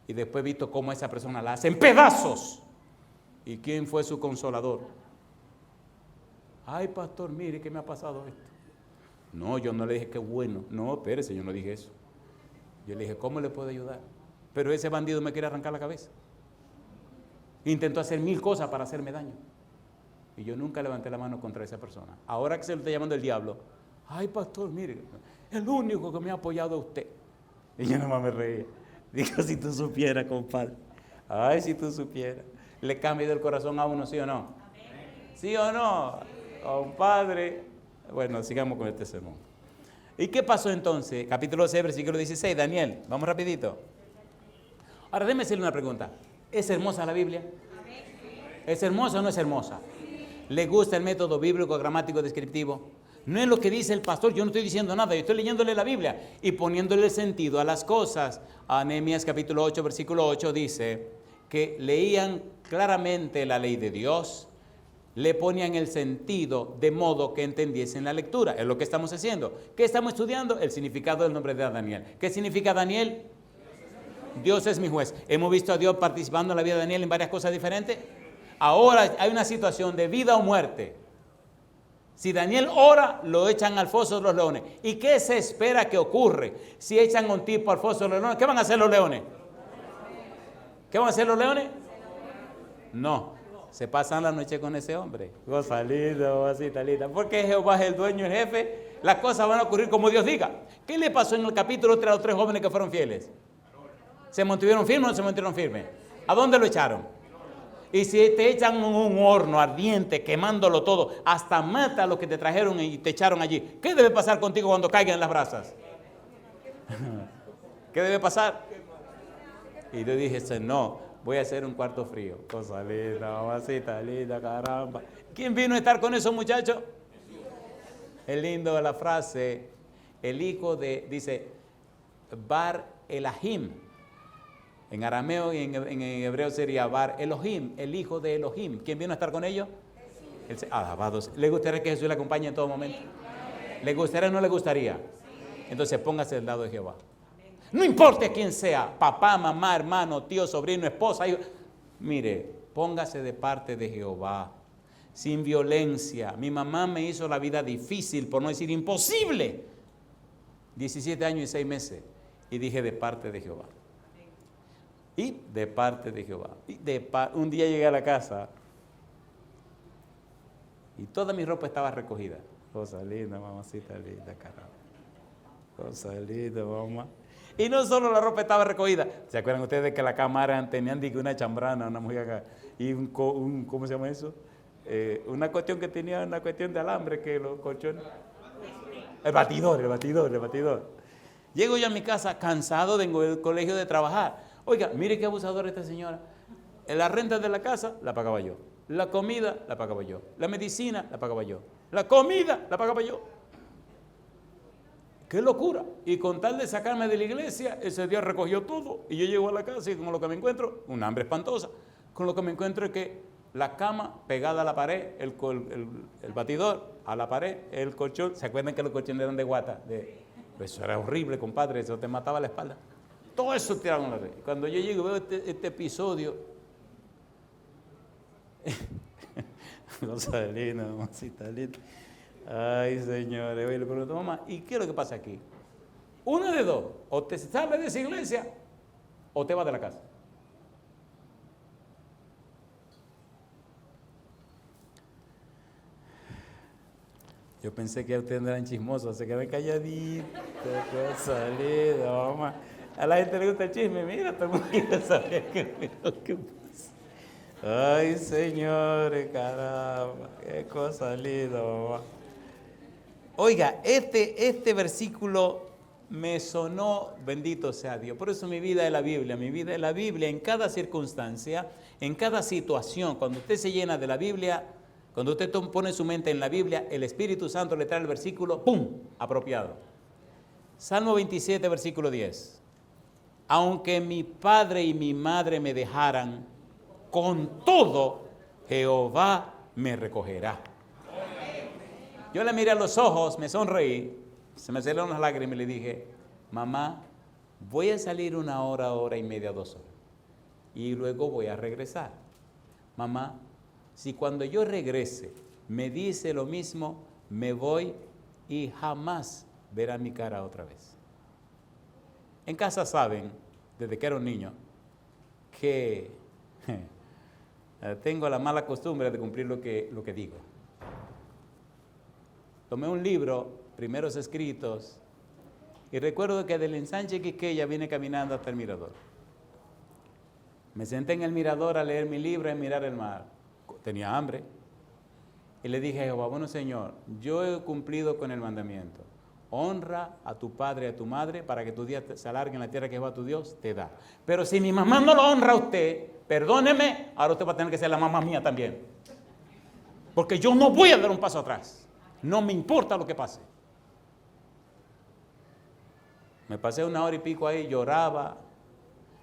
Y después he visto cómo esa persona la hace en pedazos. ¿Y quién fue su consolador? Ay, pastor, mire que me ha pasado esto. No, yo no le dije qué bueno. No, espérese, yo no dije eso. Yo le dije, ¿cómo le puedo ayudar? Pero ese bandido me quiere arrancar la cabeza. Intentó hacer 1000 cosas para hacerme daño. Y yo nunca levanté la mano contra esa persona. Ahora que se lo está llamando el diablo, ay, pastor, mire, el único que me ha apoyado es usted. Y yo nomás me reía. Digo, si tú supieras, compadre. Ay, si tú supieras. Le cambia el corazón a uno, ¿sí o no? ¿Sí o no? Compadre. Bueno, sigamos con este sermón. ¿Y qué pasó entonces? Capítulo 6, versículo 16, Daniel. Vamos rapidito. Ahora, déjeme hacerle una pregunta. ¿Es hermosa la Biblia? ¿Es hermosa o no es hermosa? ¿Le gusta el método bíblico, gramático, descriptivo? No es lo que dice el pastor, yo no estoy diciendo nada, yo estoy leyéndole la Biblia y poniéndole sentido a las cosas. A Nehemías capítulo 8, versículo 8 dice que leían claramente la ley de Dios, le ponían el sentido de modo que entendiesen la lectura. Es lo que estamos haciendo. ¿Qué estamos estudiando? El significado del nombre de Daniel. ¿Qué significa Daniel? Dios es mi juez. Hemos visto a Dios participando en la vida de Daniel en varias cosas diferentes. Ahora hay una situación de vida o muerte. Si Daniel ora, lo echan al foso de los leones. ¿Y qué se espera que ocurre si echan a un tipo al foso de los leones? ¿Qué van a hacer los leones? ¿Qué van a hacer los leones? No, se pasan la noche con ese hombre. Gozalito, talita. Porque Jehová es el dueño, el jefe. Las cosas van a ocurrir como Dios diga. ¿Qué le pasó en el capítulo 3 a los 3 jóvenes que fueron fieles? ¿Se mantuvieron firmes o no se mantuvieron firmes? ¿A dónde lo echaron? Y si te echan en un horno ardiente, quemándolo todo, hasta mata a los que te trajeron y te echaron allí. ¿Qué debe pasar contigo cuando caigan en las brasas? ¿Qué debe pasar? Y yo dije, no, voy a hacer un cuarto frío. Cosa linda, mamacita linda, caramba. ¿Quién vino a estar con esos muchachos? Es lindo la frase, el hijo de, dice, Bar Elahim. En arameo y en hebreo sería Bar Elohim, el hijo de Elohim. ¿Quién vino a estar con ellos? Alabados. ¿Le gustaría que Jesús le acompañe en todo momento? ¿Le gustaría o no le gustaría? Entonces póngase del lado de Jehová. No importa quién sea, papá, mamá, hermano, tío, sobrino, esposa, hijo. Mire, póngase de parte de Jehová, sin violencia. Mi mamá me hizo la vida difícil, por no decir imposible. 17 años y 6 meses. Y dije de parte de Jehová. Y de parte de Jehová. Un día llegué a la casa y toda mi ropa estaba recogida. Cosa linda, mamacita linda, caramba. Cosa linda, mamá. Y no solo la ropa estaba recogida. ¿Se acuerdan ustedes de que la cámara tenían una chambrana, una mujer acá? Y ¿cómo se llama eso? Una cuestión que tenía, una cuestión de alambre que los colchones. El batidor. Llego yo a mi casa cansado, vengo del colegio de trabajar. Oiga, mire qué abusadora esta señora. La renta de la casa la pagaba yo. La comida la pagaba yo. La medicina la pagaba yo. La comida la pagaba yo. ¡Qué locura! Y con tal de sacarme de la iglesia, ese día recogió todo. Y yo llego a la casa y con lo que me encuentro, un hambre espantosa. Con lo que me encuentro es que la cama pegada a la pared, el batidor a la pared, el colchón. ¿Se acuerdan que los colchones eran de guata? Eso era horrible, compadre, eso te mataba la espalda. Todo eso tiraron a la red. Cuando yo llego y veo este episodio, cosa linda, mamacita linda. Ay, señores, oye, le pregunto, mamá, ¿y qué es lo que pasa aquí? Una de dos, o te sales de esa iglesia o te vas de la casa. Yo pensé que ustedes no eran chismosos, se quedan calladitos, cosa linda, mamá. A la gente le gusta el chisme, mira, todo el mundo quiere saber qué pasa. Ay, señores, caramba, qué cosa linda, mamá. Oiga, este versículo me sonó, bendito sea Dios. Por eso mi vida es la Biblia en cada circunstancia, en cada situación. Cuando usted se llena de la Biblia, cuando usted pone su mente en la Biblia, el Espíritu Santo le trae el versículo, ¡pum!, apropiado. Salmo 27, versículo 10. Aunque mi padre y mi madre me dejaran, con todo Jehová me recogerá. Yo le miré a los ojos, me sonreí, se me salieron las lágrimas y le dije, mamá, voy a salir 1 hora, 1:30, 2 horas. Y luego voy a regresar. Mamá, si cuando yo regrese me dice lo mismo, me voy y jamás verá mi cara otra vez. En casa saben, desde que era un niño, que tengo la mala costumbre de cumplir lo que digo. Tomé un libro, Primeros Escritos, y recuerdo que del ensanche Quisqueya vine caminando hasta el mirador. Me senté en el mirador a leer mi libro y a mirar el mar. Tenía hambre. Y le dije a Jehová, bueno, Señor, yo he cumplido con el mandamiento. Honra a tu padre y a tu madre para que tus días se alarguen en la tierra que Jehová tu Dios te da. Pero si mi mamá no lo honra a usted, perdóneme, ahora usted va a tener que ser la mamá mía también. Porque yo no voy a dar un paso atrás. No me importa lo que pase. Me pasé 1 hora y pico ahí, lloraba,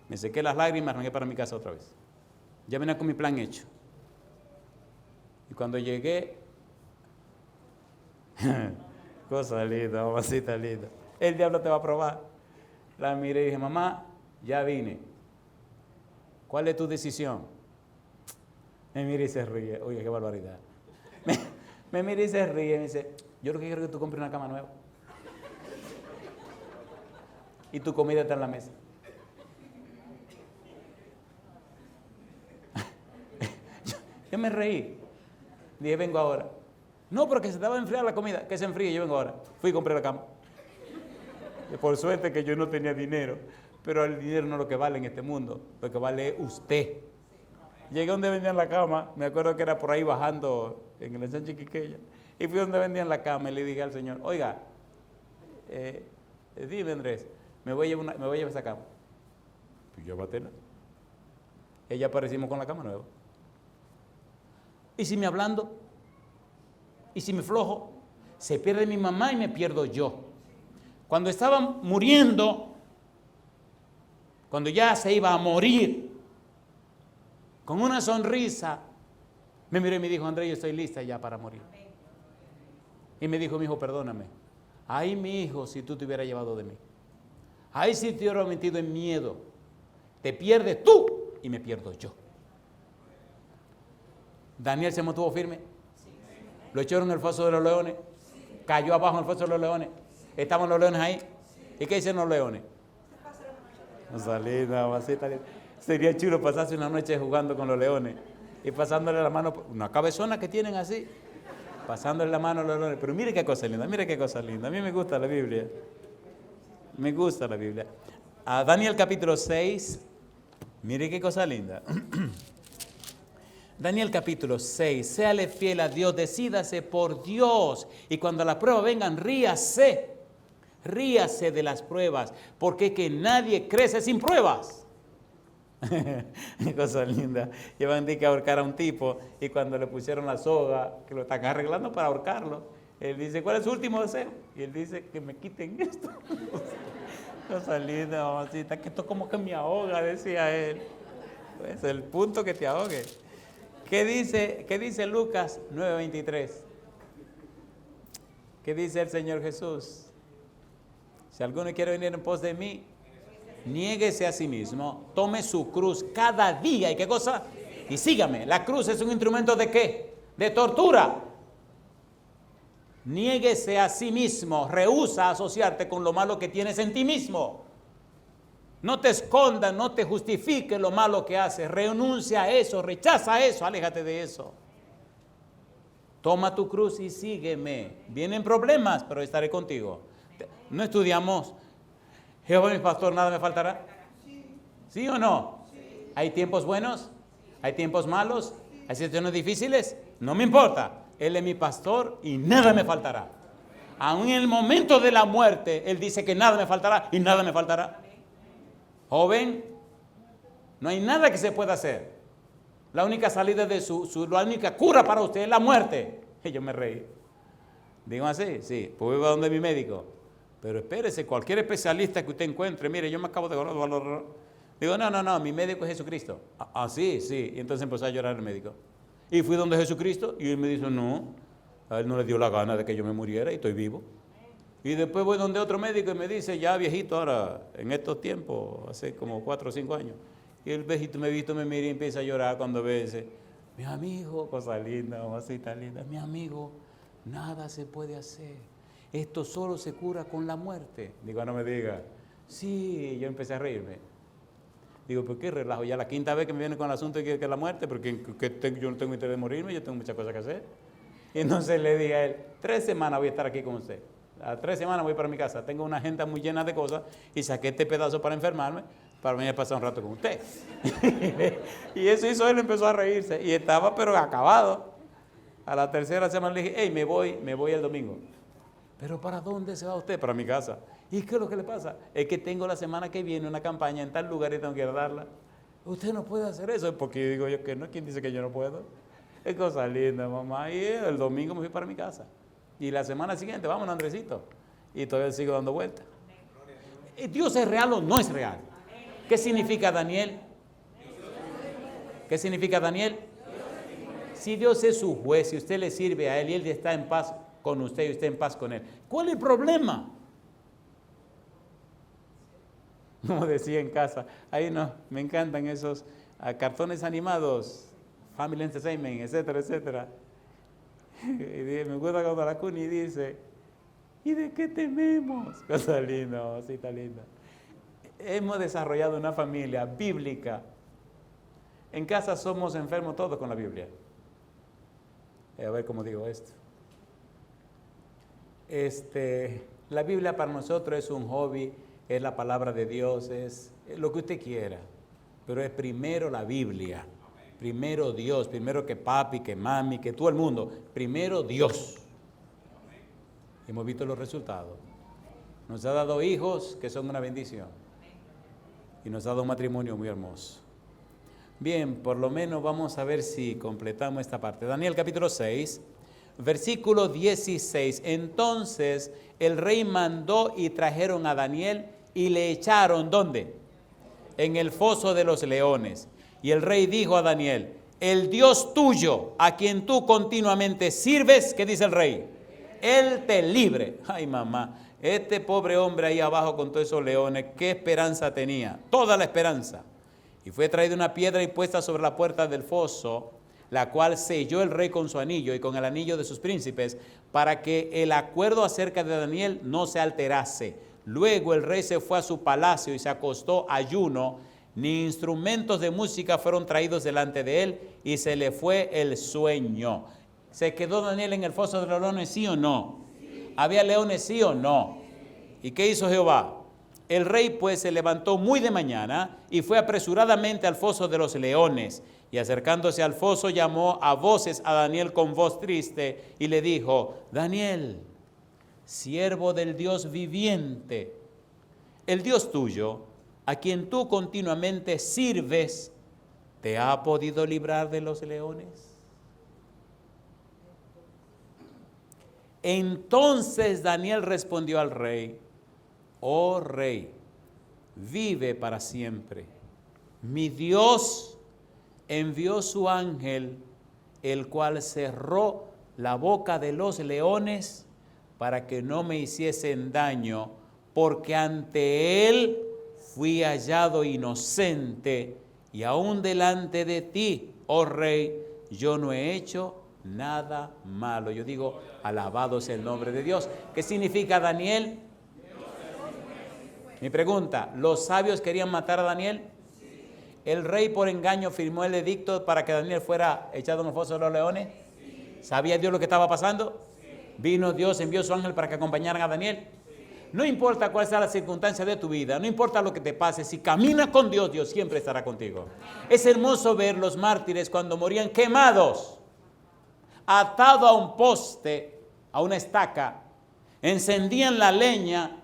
me sequé las lágrimas, arranqué para mi casa otra vez. Ya venía con mi plan hecho. Y cuando llegué, cosa linda, mamacita linda, el diablo te va a probar. La miré y dije, mamá, ya vine. ¿Cuál es tu decisión? Me mira y se ríe. Oye, qué barbaridad. Me mira y se ríe y me dice, yo lo que quiero es que tú compres una cama nueva. Y tu comida está en la mesa. Yo me reí. Dije, vengo ahora. No, porque se te va a enfriar la comida. Que se enfríe, yo vengo ahora. Fui y compré la cama. Y por suerte que yo no tenía dinero. Pero el dinero no es lo que vale en este mundo. Lo que vale es usted. Llegué donde vendían la cama. Me acuerdo que era por ahí bajando en el ensanche Quisqueya. Y fui donde vendían la cama y le dije al Señor, oiga, dime Andrés, me voy a llevar esa cama. Pues yo batela. Ella aparecimos con la cama nueva. ¿Y si me ablando? ¿Y si me flojo? Se pierde mi mamá y me pierdo yo. Cuando estaba muriendo, cuando ya se iba a morir, con una sonrisa, me miró y me dijo, Andrés, yo estoy lista ya para morir. Y me dijo, mi hijo, perdóname. Ay, mi hijo, si tú te hubieras llevado de mí. Ay, si te hubiera metido en miedo. Te pierdes tú y me pierdo yo. Daniel se mantuvo firme. Lo echaron en el foso de los leones. Cayó abajo en el foso de los leones. Estaban los leones ahí. ¿Y qué dicen los leones? No salí, no, así tal. Sería chulo pasarse una noche jugando con los leones y pasándole la mano, una cabezona que tienen así, pasándole la mano a los leones. Pero mire qué cosa linda, mire qué cosa linda. A mí me gusta la Biblia. Me gusta la Biblia. A Daniel capítulo 6, mire qué cosa linda. Daniel capítulo 6, séale fiel a Dios, decídase por Dios. Y cuando las pruebas vengan, ríase de las pruebas, porque es que nadie crece sin pruebas. Cosa linda. Llevan que ahorcar a un tipo y cuando le pusieron la soga, que lo están arreglando para ahorcarlo, él dice, ¿cuál es su último deseo? Y él dice, que me quiten esto. Cosa linda, mamacita, que esto como que me ahoga, decía él. Pues el punto que te ahogue. ¿Qué dice Lucas 9:23? ¿Qué dice el Señor Jesús? Si alguno quiere venir en pos de mí, niéguese a sí mismo, tome su cruz cada día. ¿Y qué cosa? Y sígame. La cruz es un instrumento ¿de qué? De tortura. Niéguese a sí mismo, rehúsa asociarte con lo malo que tienes en ti mismo. No te escondas, no te justifiques lo malo que haces. Renuncia a eso, rechaza eso, aléjate de eso. Toma tu cruz y sígueme. Vienen problemas, pero estaré contigo. No estudiamos. Jehová mi pastor, nada me faltará. ¿Sí o no? ¿Hay tiempos buenos? ¿Hay tiempos malos? ¿Hay situaciones difíciles? No me importa. Él es mi pastor y nada me faltará. Aún en el momento de la muerte, Él dice que nada me faltará y nada me faltará. Joven, no hay nada que se pueda hacer. La única salida de la única cura para usted es la muerte. Y yo me reí. Digo así, sí, pues voy a donde mi médico. Pero espérese, cualquier especialista que usted encuentre, mire, yo me acabo de graduar. Digo, no, mi médico es Jesucristo. Sí. Y entonces empezó a llorar el médico. Y fui donde Jesucristo y él me dijo, no, a él no le dio la gana de que yo me muriera y estoy vivo. Y después voy donde otro médico y me dice, ya viejito ahora, en estos tiempos, hace como 4 o 5 años. Y el viejito me mira y empieza a llorar cuando ve ese, mi amigo, cosa linda, mamacita linda, mi amigo, nada se puede hacer. Esto solo se cura con la muerte. Digo, no me diga. Sí, yo empecé a reírme. Digo, ¿por qué relajo? Ya la 5ª vez que me viene con el asunto de que es la muerte, porque yo no tengo interés de morirme, yo tengo muchas cosas que hacer. Y entonces le dije a él, 3 semanas voy a estar aquí con usted. A 3 semanas voy para mi casa. Tengo una agenda muy llena de cosas y saqué este pedazo para enfermarme, para venir a pasar un rato con usted. Y eso hizo él, empezó a reírse. Y estaba pero acabado. A la 3ª semana le dije, hey, me voy el domingo. ¿Pero para dónde se va usted? Para mi casa. ¿Y qué es lo que le pasa? Es que tengo la semana que viene una campaña en tal lugar y tengo que ir a darla. Usted no puede hacer eso. Porque digo yo que no. ¿Quién dice que yo no puedo? Es cosa linda, mamá. Y el domingo me fui para mi casa. Y la semana siguiente, vámonos, Andresito. Y todavía sigo dando vueltas. ¿Dios es real o no es real? ¿Qué significa Daniel? ¿Qué significa Daniel? Si Dios es su juez y usted le sirve a Él y Él está en paz con usted y usted en paz con Él, ¿cuál es el problema? Como decía en casa, ahí no, me encantan esos cartones animados, Family Entertainment, etcétera, etcétera. Y me gusta cuando la Cuni dice, ¿y de qué tememos? Cosa linda, así está linda. Hemos desarrollado una familia bíblica. En casa somos enfermos todos con la Biblia. A ver cómo digo esto. La Biblia para nosotros es un hobby, es la palabra de Dios, es lo que usted quiera, pero es primero la Biblia, primero Dios, primero que papi, que mami, que todo el mundo, primero Dios. Hemos visto los resultados. Nos ha dado hijos que son una bendición y nos ha dado un matrimonio muy hermoso. Bien, por lo menos vamos a ver si completamos esta parte. Daniel capítulo 6. Versículo 16, entonces el rey mandó y trajeron a Daniel y le echaron, ¿dónde? En el foso de los leones. Y el rey dijo a Daniel, el Dios tuyo, a quien tú continuamente sirves, ¿qué dice el rey? Él te libre. Ay, mamá, este pobre hombre ahí abajo con todos esos leones, ¿qué esperanza tenía? Toda la esperanza. Y fue traída una piedra y puesta sobre la puerta del foso, la cual selló el rey con su anillo y con el anillo de sus príncipes, para que el acuerdo acerca de Daniel no se alterase. Luego el rey se fue a su palacio y se acostó ayuno, ni instrumentos de música fueron traídos delante de él, y se le fue el sueño. ¿Se quedó Daniel en el foso de los leones, sí o no? Sí. ¿Había leones, sí o no? Sí. ¿Y qué hizo Jehová? El rey pues se levantó muy de mañana y fue apresuradamente al foso de los leones. Y acercándose al foso llamó a voces a Daniel con voz triste y le dijo, Daniel, siervo del Dios viviente, el Dios tuyo, a quien tú continuamente sirves, ¿te ha podido librar de los leones? Entonces Daniel respondió al rey, oh rey, vive para siempre. Mi Dios envió su ángel el cual cerró la boca de los leones para que no me hiciesen daño, porque ante él fui hallado inocente, y aún delante de ti, oh rey, yo no he hecho nada malo. Yo digo, alabado sea el nombre de Dios. ¿Qué significa Daniel? Mi pregunta, ¿los sabios querían matar a Daniel? ¿El rey por engaño firmó el edicto para que Daniel fuera echado en el foso de los leones? ¿Sabía Dios lo que estaba pasando? Vino Dios, envió su ángel para que acompañaran a Daniel. No importa cuál sea la circunstancia de tu vida, no importa lo que te pase, si caminas con Dios, Dios siempre estará contigo. Es hermoso ver los mártires cuando morían quemados, atados a un poste, a una estaca, encendían la leña,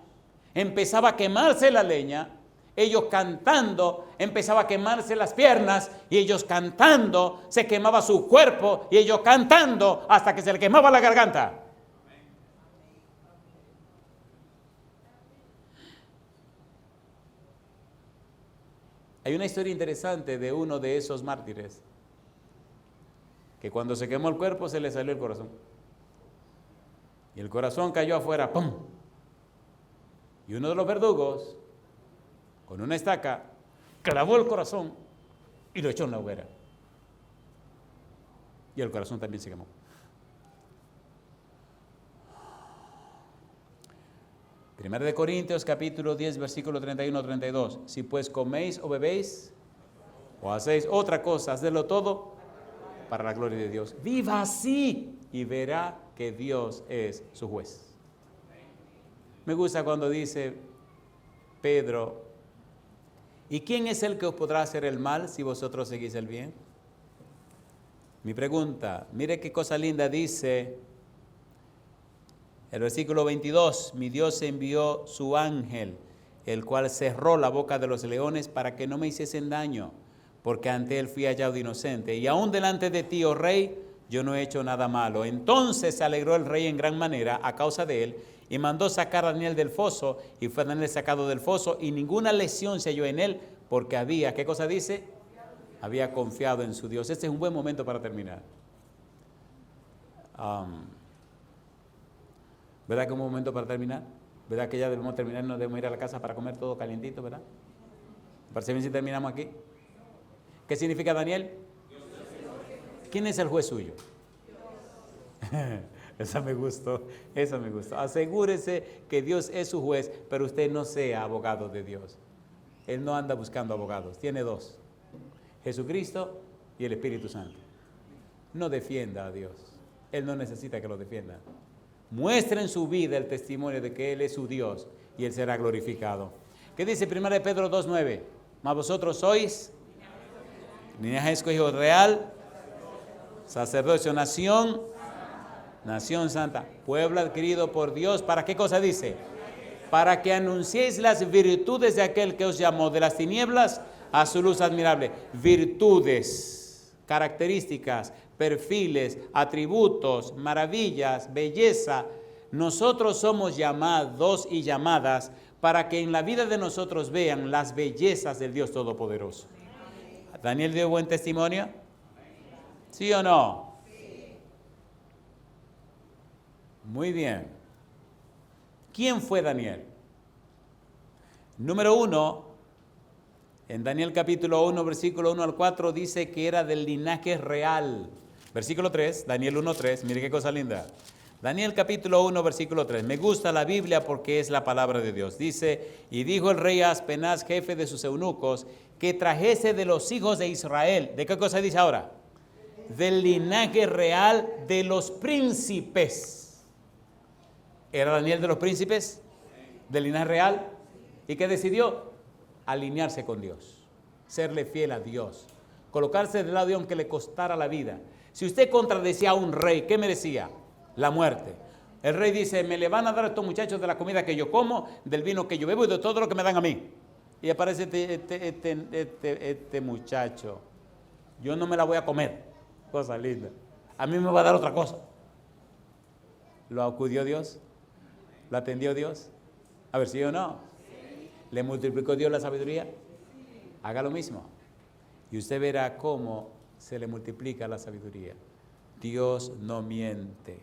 empezaba a quemarse la leña, ellos cantando, empezaba a quemarse las piernas, y ellos cantando, se quemaba su cuerpo, y ellos cantando hasta que se le quemaba la garganta. Hay una historia interesante de uno de esos mártires, que cuando se quemó el cuerpo se le salió el corazón. Y el corazón cayó afuera, ¡pum! Y uno de los verdugos, con una estaca, clavó el corazón y lo echó en la hoguera. Y el corazón también se quemó. Primera de Corintios, capítulo 10, versículo 31-32. Si pues coméis o bebéis o hacéis otra cosa, hacedlo todo para la gloria de Dios. Viva así y verá que Dios es su juez. Me gusta cuando dice Pedro, ¿y quién es el que os podrá hacer el mal si vosotros seguís el bien? Mi pregunta, mire qué cosa linda dice el versículo 22, mi Dios envió su ángel, el cual cerró la boca de los leones para que no me hiciesen daño, porque ante él fui hallado inocente. Y aún delante de ti, oh rey, yo no he hecho nada malo. Entonces se alegró el rey en gran manera a causa de él, y mandó sacar a Daniel del foso, y fue Daniel sacado del foso, y ninguna lesión se halló en él, porque había, ¿qué cosa dice? Había confiado en su Dios. Este es un buen momento para terminar. ¿Verdad que es un momento para terminar? ¿Verdad que ya debemos terminar y nos debemos ir a la casa para comer todo calientito, verdad? ¿Parece bien si terminamos aquí? ¿Qué significa Daniel? ¿Quién es el juez suyo? Esa me gustó. Asegúrese que Dios es su juez, pero usted no sea abogado de Dios. Él no anda buscando abogados, tiene dos: Jesucristo y el Espíritu Santo. No defienda a Dios, Él no necesita que lo defienda. Muestre en su vida el testimonio de que Él es su Dios y Él será glorificado. ¿Qué dice 1 Pedro 2:9? Mas vosotros sois linaje escogido real, sacerdocio, nación santa, pueblo adquirido por Dios. ¿Para qué cosa dice? Para que anunciéis las virtudes de aquel que os llamó de las tinieblas a su luz admirable. Virtudes, características, perfiles, atributos, maravillas, belleza. Nosotros somos llamados y llamadas para que en la vida de nosotros vean las bellezas del Dios Todopoderoso. ¿Daniel dio buen testimonio? ¿Sí o no? Muy bien. ¿Quién fue Daniel? Número 1, en Daniel capítulo 1, versículo 1 al 4, dice que era del linaje real. Versículo 3, Daniel 1:3, mire qué cosa linda. Daniel capítulo 1, versículo 3. Me gusta la Biblia porque es la palabra de Dios. Dice, y dijo el rey a Aspenaz, jefe de sus eunucos, que trajese de los hijos de Israel. ¿De qué cosa dice ahora? Del linaje real de los príncipes. ¿Era Daniel de los príncipes? ¿Del linaje real? ¿Y qué decidió? Alinearse con Dios, serle fiel a Dios, colocarse del lado de Dios aunque le costara la vida. Si usted contradecía a un rey, ¿qué merecía? La muerte. El rey dice, me le van a dar a estos muchachos de la comida que yo como, del vino que yo bebo y de todo lo que me dan a mí. Y aparece este muchacho, yo no me la voy a comer, cosa linda, a mí me va a dar otra cosa. ¿Lo acudió Dios? ¿Lo atendió Dios? A ver, ¿sí o no? ¿Le multiplicó Dios la sabiduría? Haga lo mismo y usted verá cómo se le multiplica la sabiduría. Dios no miente.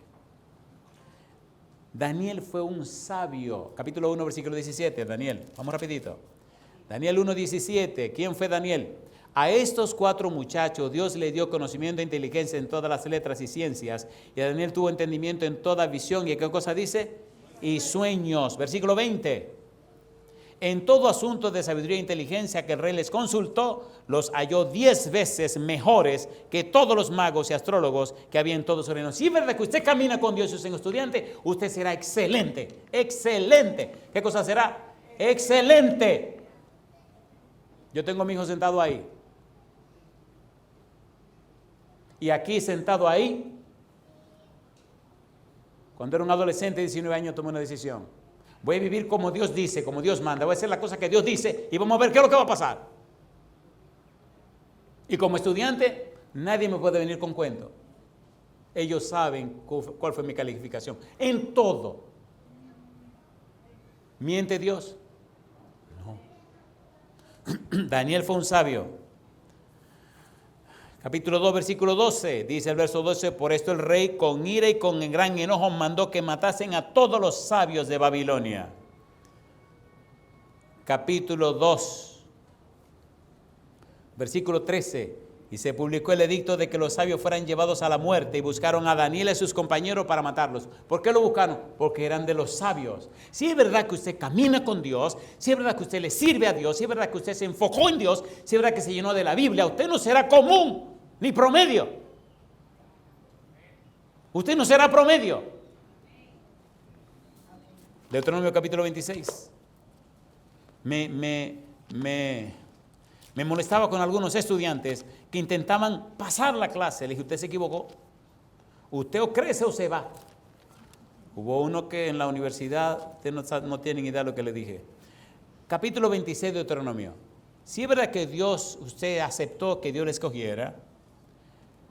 Daniel fue un sabio. Capítulo 1, versículo 17. Daniel, vamos rapidito. Daniel 1, 17. ¿Quién fue Daniel? A estos 4 muchachos Dios le dio conocimiento e inteligencia en todas las letras y ciencias. Y a Daniel tuvo entendimiento en toda visión. ¿Y qué cosa dice? Y sueños. Versículo 20. En todo asunto de sabiduría e inteligencia que el rey les consultó, los halló 10 veces mejores que todos los magos y astrólogos que había en todo su reino. Si es verdad que usted camina con Dios y usted es un estudiante, usted será excelente, excelente. ¿Qué cosa será? Excelente. Yo tengo a mi hijo sentado ahí. Y aquí sentado ahí, cuando era un adolescente de 19 años, tomé una decisión. Voy a vivir como Dios dice, como Dios manda. Voy a hacer la cosa que Dios dice y vamos a ver qué es lo que va a pasar. Y como estudiante, nadie me puede venir con cuento. Ellos saben cuál fue mi calificación. En todo. ¿Miente Dios? No. Daniel fue un sabio. Capítulo 2, versículo 12, dice el verso 12, por esto el rey con ira y con gran enojo mandó que matasen a todos los sabios de Babilonia. Capítulo 2, versículo 13, y se publicó el edicto de que los sabios fueran llevados a la muerte y buscaron a Daniel y a sus compañeros para matarlos. ¿Por qué lo buscaron? Porque eran de los sabios. Si es verdad que usted camina con Dios, si es verdad que usted le sirve a Dios, si es verdad que usted se enfocó en Dios, si es verdad que se llenó de la Biblia, usted no será común ni promedio. Usted no será promedio. Deuteronomio capítulo 26. Me molestaba con algunos estudiantes que intentaban pasar la clase. Le dije, usted se equivocó. Usted o crece o se va. Hubo uno que en la universidad, ustedes no tienen idea de lo que le dije. Capítulo 26 de Deuteronomio. Si es verdad que Dios, usted aceptó que Dios le escogiera.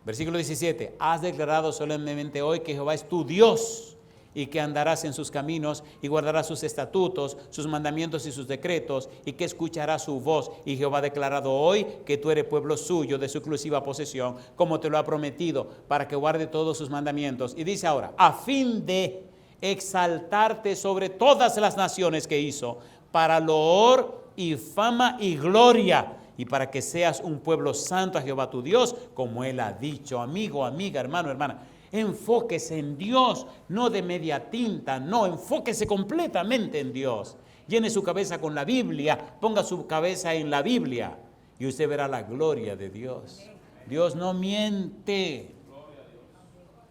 Versículo 17, has declarado solemnemente hoy que Jehová es tu Dios y que andarás en sus caminos y guardarás sus estatutos, sus mandamientos y sus decretos y que escucharás su voz. Y Jehová ha declarado hoy que tú eres pueblo suyo de su exclusiva posesión, como te lo ha prometido, para que guarde todos sus mandamientos. Y dice ahora, a fin de exaltarte sobre todas las naciones que hizo, para loor y fama y gloria, y para que seas un pueblo santo a Jehová tu Dios, como Él ha dicho. Amigo, amiga, hermano, hermana, enfóquese en Dios, no de media tinta, no, enfóquese completamente en Dios. Llene su cabeza con la Biblia, ponga su cabeza en la Biblia y usted verá la gloria de Dios. Dios no miente.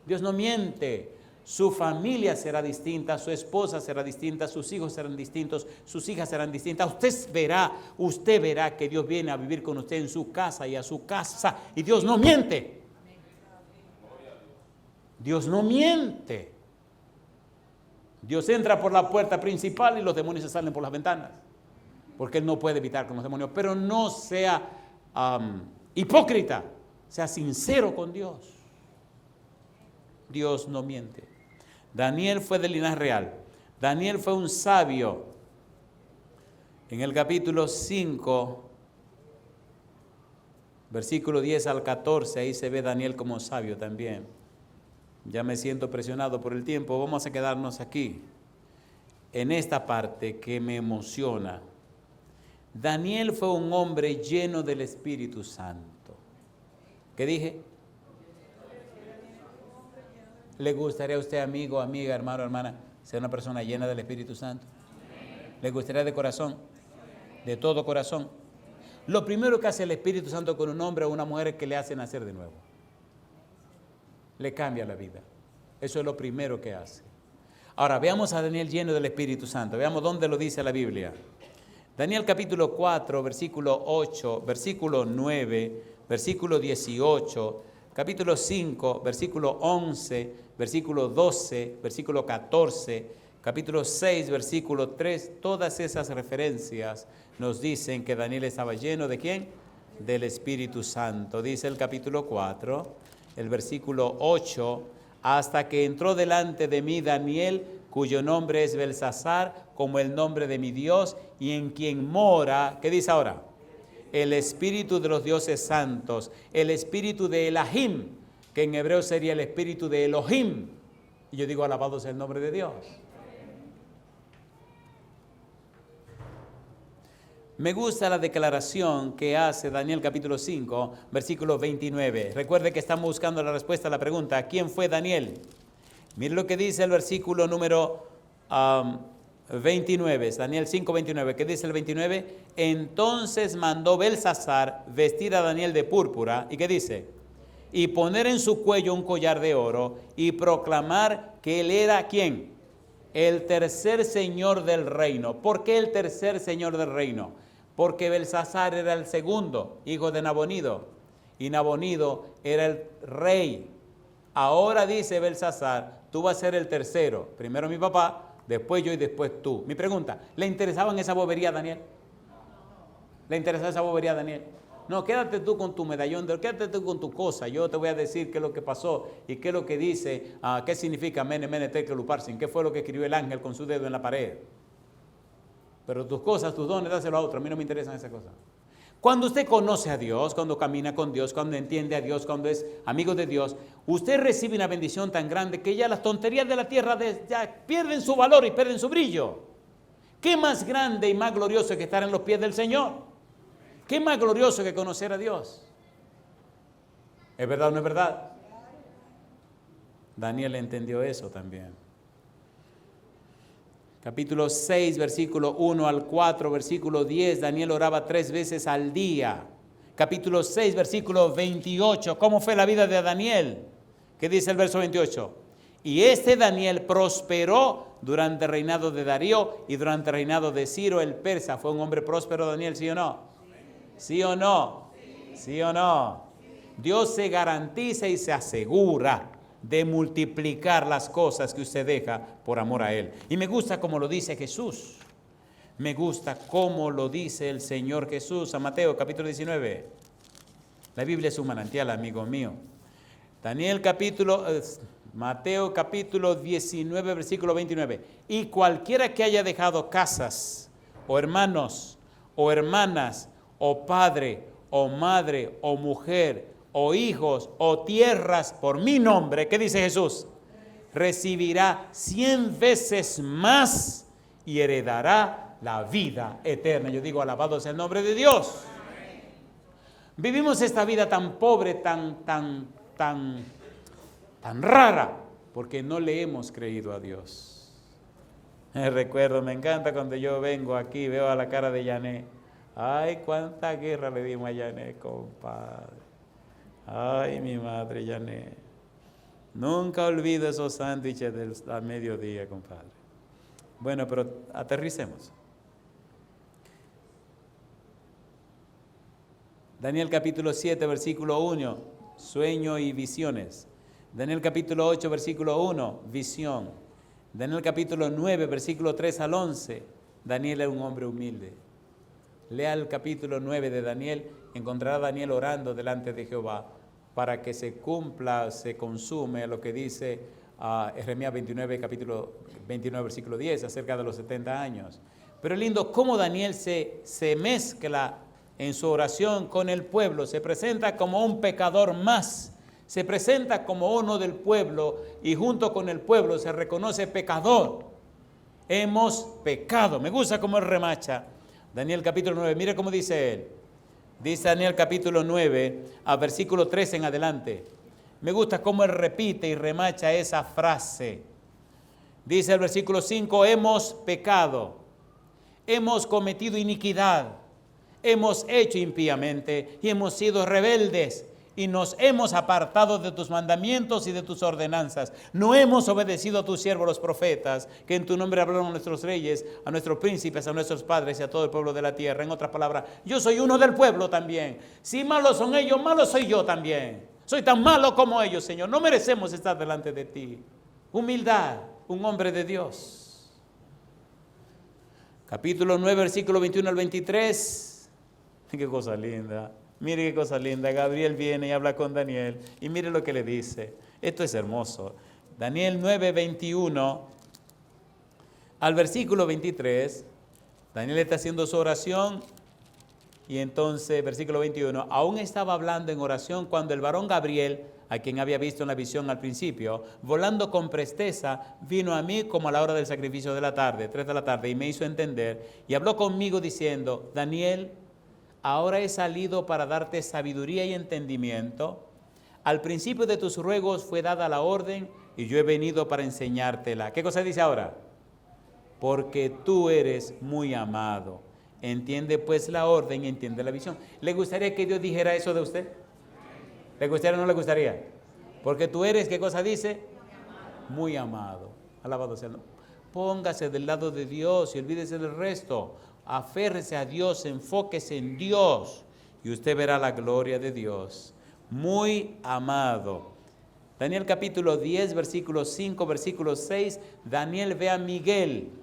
Dios no miente. Su familia será distinta, su esposa será distinta, sus hijos serán distintos, sus hijas serán distintas. Usted verá que Dios viene a vivir con usted en su casa y a su casa. Y Dios no miente. Dios no miente. Dios entra por la puerta principal y los demonios se salen por las ventanas. Porque Él no puede evitar con los demonios. Pero no sea hipócrita, sea sincero con Dios. Dios no miente. Daniel fue del linaje real. Daniel fue un sabio. En el capítulo 5, versículo 10 al 14, ahí se ve Daniel como sabio también. Ya me siento presionado por el tiempo. Vamos a quedarnos aquí, en esta parte que me emociona. Daniel fue un hombre lleno del Espíritu Santo. ¿Qué dije? ¿Le gustaría a usted, amigo, amiga, hermano, hermana, ser una persona llena del Espíritu Santo? ¿Le gustaría de corazón? De todo corazón. Lo primero que hace el Espíritu Santo con un hombre o una mujer es que le hace nacer de nuevo. Le cambia la vida. Eso es lo primero que hace. Ahora, veamos a Daniel lleno del Espíritu Santo. Veamos dónde lo dice la Biblia. Daniel capítulo 4, versículo 8, versículo 9, versículo 18, capítulo 5, versículo 11, versículo 12, versículo 14, capítulo 6, versículo 3, todas esas referencias nos dicen que Daniel estaba lleno ¿de quién? Del Espíritu Santo. Dice el capítulo 4, el versículo 8, hasta que entró delante de mí Daniel, cuyo nombre es Belsasar, como el nombre de mi Dios, y en quien mora, ¿qué dice ahora? El Espíritu de los dioses santos, el Espíritu de Elohim, que en hebreo sería el espíritu de Elohim. Y yo digo, alabado sea el nombre de Dios. Me gusta la declaración que hace Daniel capítulo 5, versículo 29. Recuerde que estamos buscando la respuesta a la pregunta, ¿quién fue Daniel? Mire lo que dice el versículo número 29, Daniel 5, 29. ¿Qué dice el 29? Entonces mandó Belsasar vestir a Daniel de púrpura. ¿Y qué dice? Y poner en su cuello un collar de oro y proclamar que él era ¿quién? El tercer señor del reino. ¿Por qué el tercer señor del reino? Porque Belsasar era el segundo, hijo de Nabonido, y Nabonido era el rey. Ahora dice Belsasar, tú vas a ser el tercero, primero mi papá, después yo y después tú. Mi pregunta, ¿le interesaba esa bobería a Daniel? ¿Le interesaba esa bobería a Daniel? No, quédate tú con tu medallón, quédate tú con tu cosa. Yo te voy a decir qué es lo que pasó y qué es lo que dice, qué significa mene, mene, tekel, uparsin, qué fue lo que escribió el ángel con su dedo en la pared. Pero tus cosas, tus dones, dáselo a otro. A mí no me interesan esas cosas. Cuando usted conoce a Dios, cuando camina con Dios, cuando entiende a Dios, cuando es amigo de Dios, usted recibe una bendición tan grande que ya las tonterías de la tierra ya pierden su valor y pierden su brillo. ¿Qué más grande y más glorioso que estar en los pies del Señor? ¿Qué más glorioso que conocer a Dios? ¿Es verdad o no es verdad? Daniel entendió eso también. Capítulo 6, versículo 1 al 4, versículo 10, Daniel oraba 3 veces al día. Capítulo 6, versículo 28, ¿cómo fue la vida de Daniel? ¿Qué dice el verso 28? Y este Daniel prosperó durante el reinado de Darío y durante el reinado de Ciro el persa. ¿Fue un hombre próspero Daniel, sí o no? ¿Sí o no? ¿Sí o no? Dios se garantiza y se asegura de multiplicar las cosas que usted deja por amor a Él. Y me gusta como lo dice Jesús. Me gusta como lo dice el Señor Jesús a Mateo capítulo 19. La Biblia es un manantial, amigo mío. Mateo capítulo 19, versículo 29. Y cualquiera que haya dejado casas, o hermanos, o hermanas, o padre, o madre, o mujer, o hijos, o tierras por mi nombre, ¿qué dice Jesús? Recibirá 100 veces más y heredará la vida eterna. Yo digo, alabado sea el nombre de Dios. Vivimos esta vida tan pobre, tan rara, porque no le hemos creído a Dios. Recuerdo, me encanta cuando yo vengo aquí, veo a la cara de Yané. Ay, cuánta guerra le dimos a Yané, compadre. Ay, mi madre Yané. Nunca olvido esos sándwiches al mediodía, compadre. Bueno, pero aterricemos. Daniel capítulo 7, versículo 1, sueño y visiones. Daniel capítulo 8, versículo 1, visión. Daniel capítulo 9, versículo 3 al 11. Daniel era un hombre humilde. Lea el capítulo 9 de Daniel, encontrará a Daniel orando delante de Jehová para que se cumpla, se consume lo que dice Jeremías 29, capítulo 29, versículo 10, acerca de los 70 años. Pero es lindo cómo Daniel se mezcla en su oración con el pueblo, se presenta como un pecador más, se presenta como uno del pueblo y junto con el pueblo se reconoce pecador. Hemos pecado. Me gusta cómo él remacha. Daniel capítulo 9, mire cómo dice él. Dice Daniel capítulo 9, a versículo 13 en adelante. Me gusta cómo él repite y remacha esa frase. Dice el versículo 5, hemos pecado, hemos cometido iniquidad, hemos hecho impíamente y hemos sido rebeldes y nos hemos apartado de tus mandamientos y de tus ordenanzas. No hemos obedecido a tus siervos los profetas, que en tu nombre hablaron a nuestros reyes, a nuestros príncipes, a nuestros padres y a todo el pueblo de la tierra. En otras palabras, yo soy uno del pueblo también. Si malos son ellos, malo soy yo también. Soy tan malo como ellos, Señor. No merecemos estar delante de ti. Humildad, un hombre de Dios. Capítulo 9, versículo 21 al 23. Qué cosa linda. Mire qué cosa linda. Gabriel viene y habla con Daniel. Y mire lo que le dice. Esto es hermoso. Daniel 9, 21 al versículo 23. Daniel está haciendo su oración. Y entonces, versículo 21. Aún estaba hablando en oración cuando el varón Gabriel a quien había visto en la visión al principio, volando con presteza, vino a mí como a la hora del sacrificio de la tarde, 3 de la tarde, y me hizo entender, y habló conmigo diciendo, Daniel, ahora he salido para darte sabiduría y entendimiento. Al principio de tus ruegos fue dada la orden, y yo he venido para enseñártela. ¿Qué cosa dice ahora? Porque tú eres muy amado. Entiende pues la orden, entiende la visión. ¿Le gustaría que Dios dijera eso de usted? ¿Le gustaría o no le gustaría? Porque tú eres, ¿qué cosa dice? Muy amado. Alabado sea. Póngase del lado de Dios y olvídese del resto. Aférrese a Dios, enfóquese en Dios y usted verá la gloria de Dios. Muy amado. Daniel capítulo 10, versículo 5, versículo 6. Daniel ve a Miguel.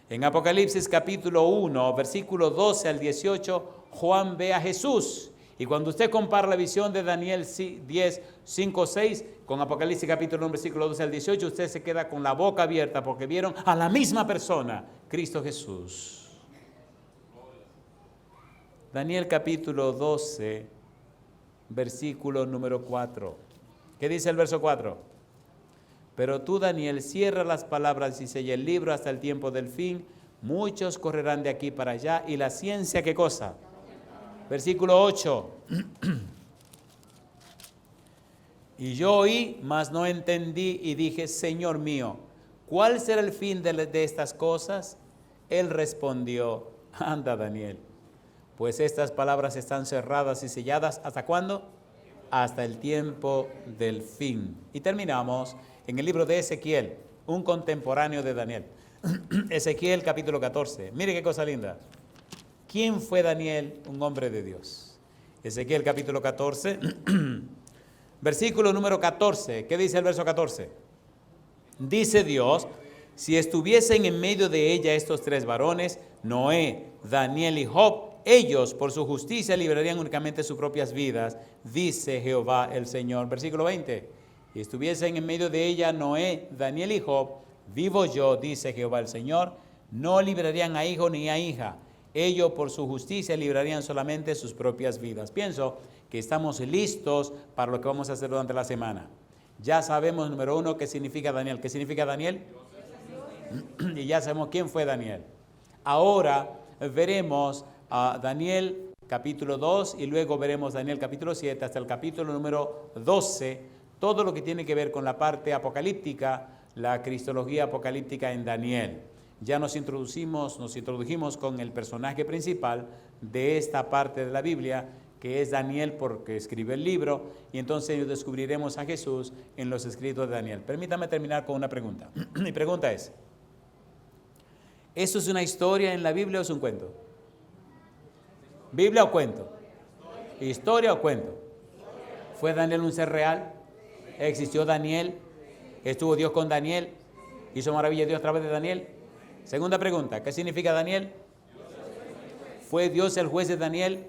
En Apocalipsis capítulo 1, versículo 12 al 18, Juan ve a Jesús. Y cuando usted compara la visión de Daniel 10, 5, 6 con Apocalipsis capítulo 1, versículo 12 al 18, usted se queda con la boca abierta porque vieron a la misma persona, Cristo Jesús. Daniel capítulo 12, versículo número 4. ¿Qué dice el verso 4? Pero tú, Daniel, cierra las palabras y sella el libro hasta el tiempo del fin. Muchos correrán de aquí para allá. ¿Y la ciencia qué cosa? Versículo 8. Y yo oí, mas no entendí, y dije, Señor mío, ¿cuál será el fin de estas cosas? Él respondió, anda, Daniel, pues estas palabras están cerradas y selladas. ¿Hasta cuándo? Hasta el tiempo del fin. Y terminamos en el libro de Ezequiel, un contemporáneo de Daniel. Ezequiel capítulo 14. Mire qué cosa linda. ¿Quién fue Daniel? Un hombre de Dios. Ezequiel capítulo 14, versículo número 14. ¿Qué dice el verso 14? Dice Dios, si estuviesen en medio de ella estos 3 varones, Noé, Daniel y Job, ellos por su justicia librarían únicamente sus propias vidas, dice Jehová el Señor. Versículo 20. Y estuviesen en medio de ella Noé, Daniel y Job, vivo yo, dice Jehová el Señor, no librarían a hijo ni a hija. Ellos por su justicia librarían solamente sus propias vidas. Pienso que estamos listos para lo que vamos a hacer durante la semana. Ya sabemos, número 1, qué significa Daniel. ¿Qué significa Daniel? Y ya sabemos quién fue Daniel. Ahora veremos a Daniel capítulo 2 y luego veremos Daniel capítulo 7 hasta el capítulo número 12. Todo lo que tiene que ver con la parte apocalíptica, la cristología apocalíptica en Daniel. Ya nos introdujimos con el personaje principal de esta parte de la Biblia, que es Daniel porque escribe el libro, y entonces descubriremos a Jesús en los escritos de Daniel. Permítame terminar con una pregunta. Mi pregunta es, ¿eso es una historia en la Biblia o es un cuento? ¿Biblia o cuento? ¿Historia o cuento? ¿Fue Daniel un ser real? ¿Existió Daniel? ¿Estuvo Dios con Daniel? ¿Hizo maravilla Dios a través de Daniel? Segunda pregunta, ¿qué significa Daniel? ¿Fue Dios el juez de Daniel?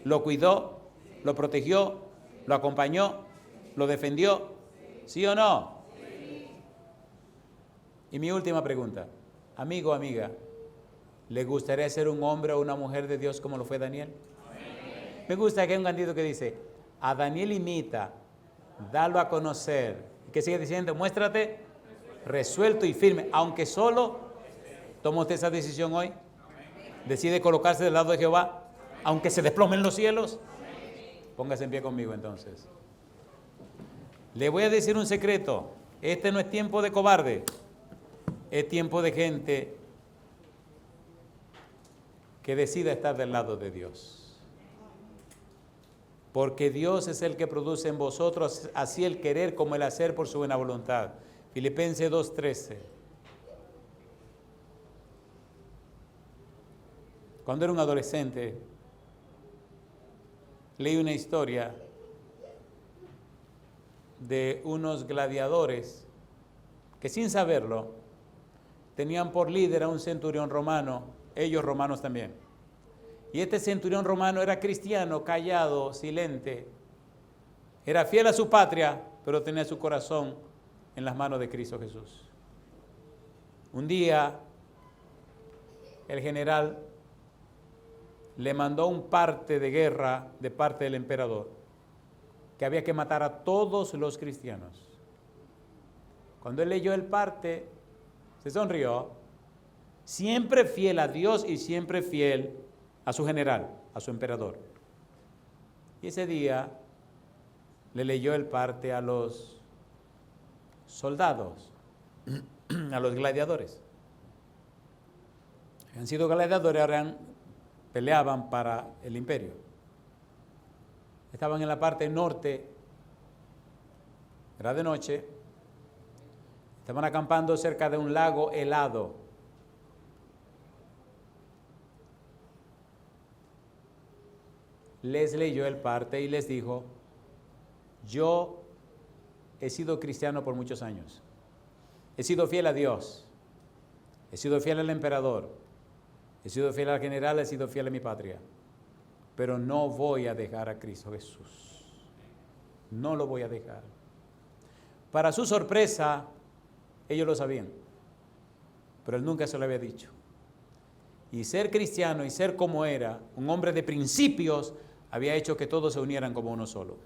¿Lo cuidó? ¿Lo protegió? ¿Lo acompañó? ¿Lo defendió? ¿Sí o no? Y mi última pregunta, amigo o amiga, ¿le gustaría ser un hombre o una mujer de Dios como lo fue Daniel? Me gusta que hay un cantito que dice, a Daniel imita, dalo a conocer. ¿Qué sigue diciendo? Muéstrate resuelto y firme, aunque solo. ¿Toma usted esa decisión hoy? ¿Decide colocarse del lado de Jehová? Aunque se desplomen los cielos. Póngase en pie conmigo entonces. Le voy a decir un secreto. Este no es tiempo de cobarde. Es tiempo de gente que decida estar del lado de Dios. Porque Dios es el que produce en vosotros así el querer como el hacer por su buena voluntad. Filipenses 2:13. Cuando era un adolescente, leí una historia de unos gladiadores que sin saberlo tenían por líder a un centurión romano, ellos romanos también. Y este centurión romano era cristiano, callado, silente, era fiel a su patria, pero tenía su corazón en las manos de Cristo Jesús. Un día, el general le mandó un parte de guerra de parte del emperador. que había que matar a todos los cristianos. Cuando él leyó el parte, se sonrió, siempre fiel a Dios y siempre fiel a su general, a su emperador. Y ese día le leyó el parte a los soldados, a los gladiadores. Han sido gladiadores, ahora peleaban para el imperio. Estaban en la parte norte, era de noche, estaban acampando cerca de un lago helado. Les leyó el parte y les dijo: yo he sido cristiano por muchos años, he sido fiel a Dios, he sido fiel al emperador, he sido fiel al general, he sido fiel a mi patria, pero no voy a dejar a Cristo Jesús, no lo voy a dejar. Para su sorpresa, ellos lo sabían, pero él nunca se lo había dicho. Y ser cristiano y ser como era, un hombre de principios, había hecho que todos se unieran como uno solo.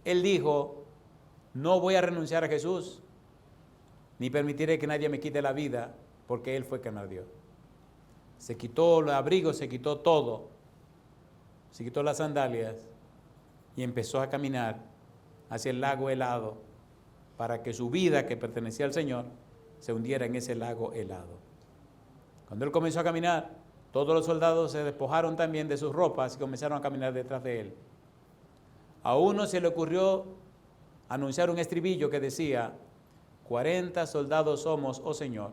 Él dijo: no voy a renunciar a Jesús, ni permitiré que nadie me quite la vida, porque Él fue quien me dio. Se quitó el abrigo, se quitó todo, se quitó las sandalias y empezó a caminar hacia el lago helado para que su vida, que pertenecía al Señor, se hundiera en ese lago helado. Cuando él comenzó a caminar, todos los soldados se despojaron también de sus ropas y comenzaron a caminar detrás de él. A uno se le ocurrió anunciar un estribillo que decía: 40 soldados somos, oh Señor,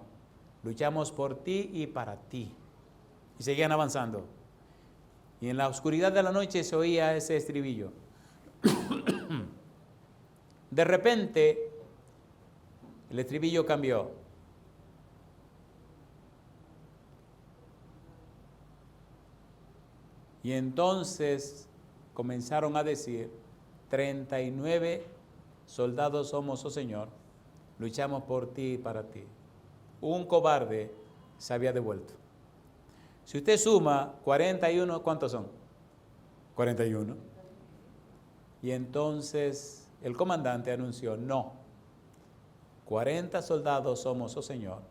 luchamos por ti y para ti. Y seguían avanzando. Y en la oscuridad de la noche se oía ese estribillo. De repente, el estribillo cambió. Y entonces comenzaron a decir: 39 soldados somos, oh Señor, luchamos por ti y para ti. Un cobarde se había devuelto. Si usted suma 41, ¿cuántos son? 41. Y entonces el comandante anunció: no, 40 soldados somos, oh Señor,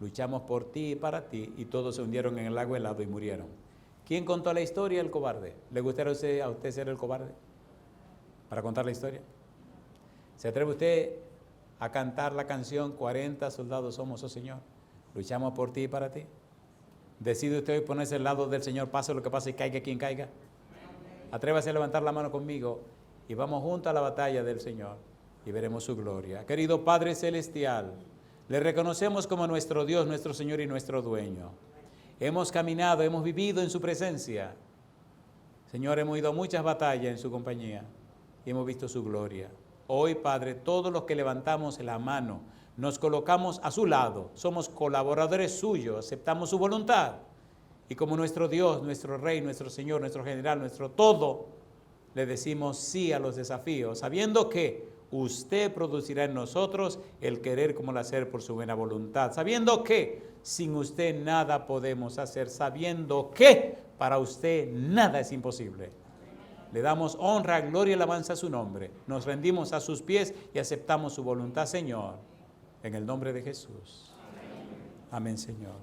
luchamos por ti y para ti, y todos se hundieron en el lago helado y murieron. ¿Quién contó la historia? El cobarde. ¿Le gustaría a usted ser el cobarde para contar la historia? ¿Se atreve usted a cantar la canción 40 soldados somos, oh Señor, luchamos por ti y para ti? ¿Decide usted hoy ponerse al lado del Señor, pase lo que pase y caiga quien caiga? Atrévase a levantar la mano conmigo y vamos juntos a la batalla del Señor y veremos su gloria. Querido Padre Celestial, le reconocemos como nuestro Dios, nuestro Señor y nuestro Dueño. Hemos caminado, hemos vivido en su presencia. Señor, hemos ido a muchas batallas en su compañía y hemos visto su gloria. Hoy, Padre, todos los que levantamos la mano, nos colocamos a su lado, somos colaboradores suyos, aceptamos su voluntad. Y como nuestro Dios, nuestro Rey, nuestro Señor, nuestro General, nuestro todo, le decimos sí a los desafíos, sabiendo que usted producirá en nosotros el querer como el hacer por su buena voluntad, sabiendo que sin usted nada podemos hacer, sabiendo que para usted nada es imposible. Le damos honra, gloria y alabanza a su nombre. Nos rendimos a sus pies y aceptamos su voluntad, Señor. En el nombre de Jesús. Amén, Señor.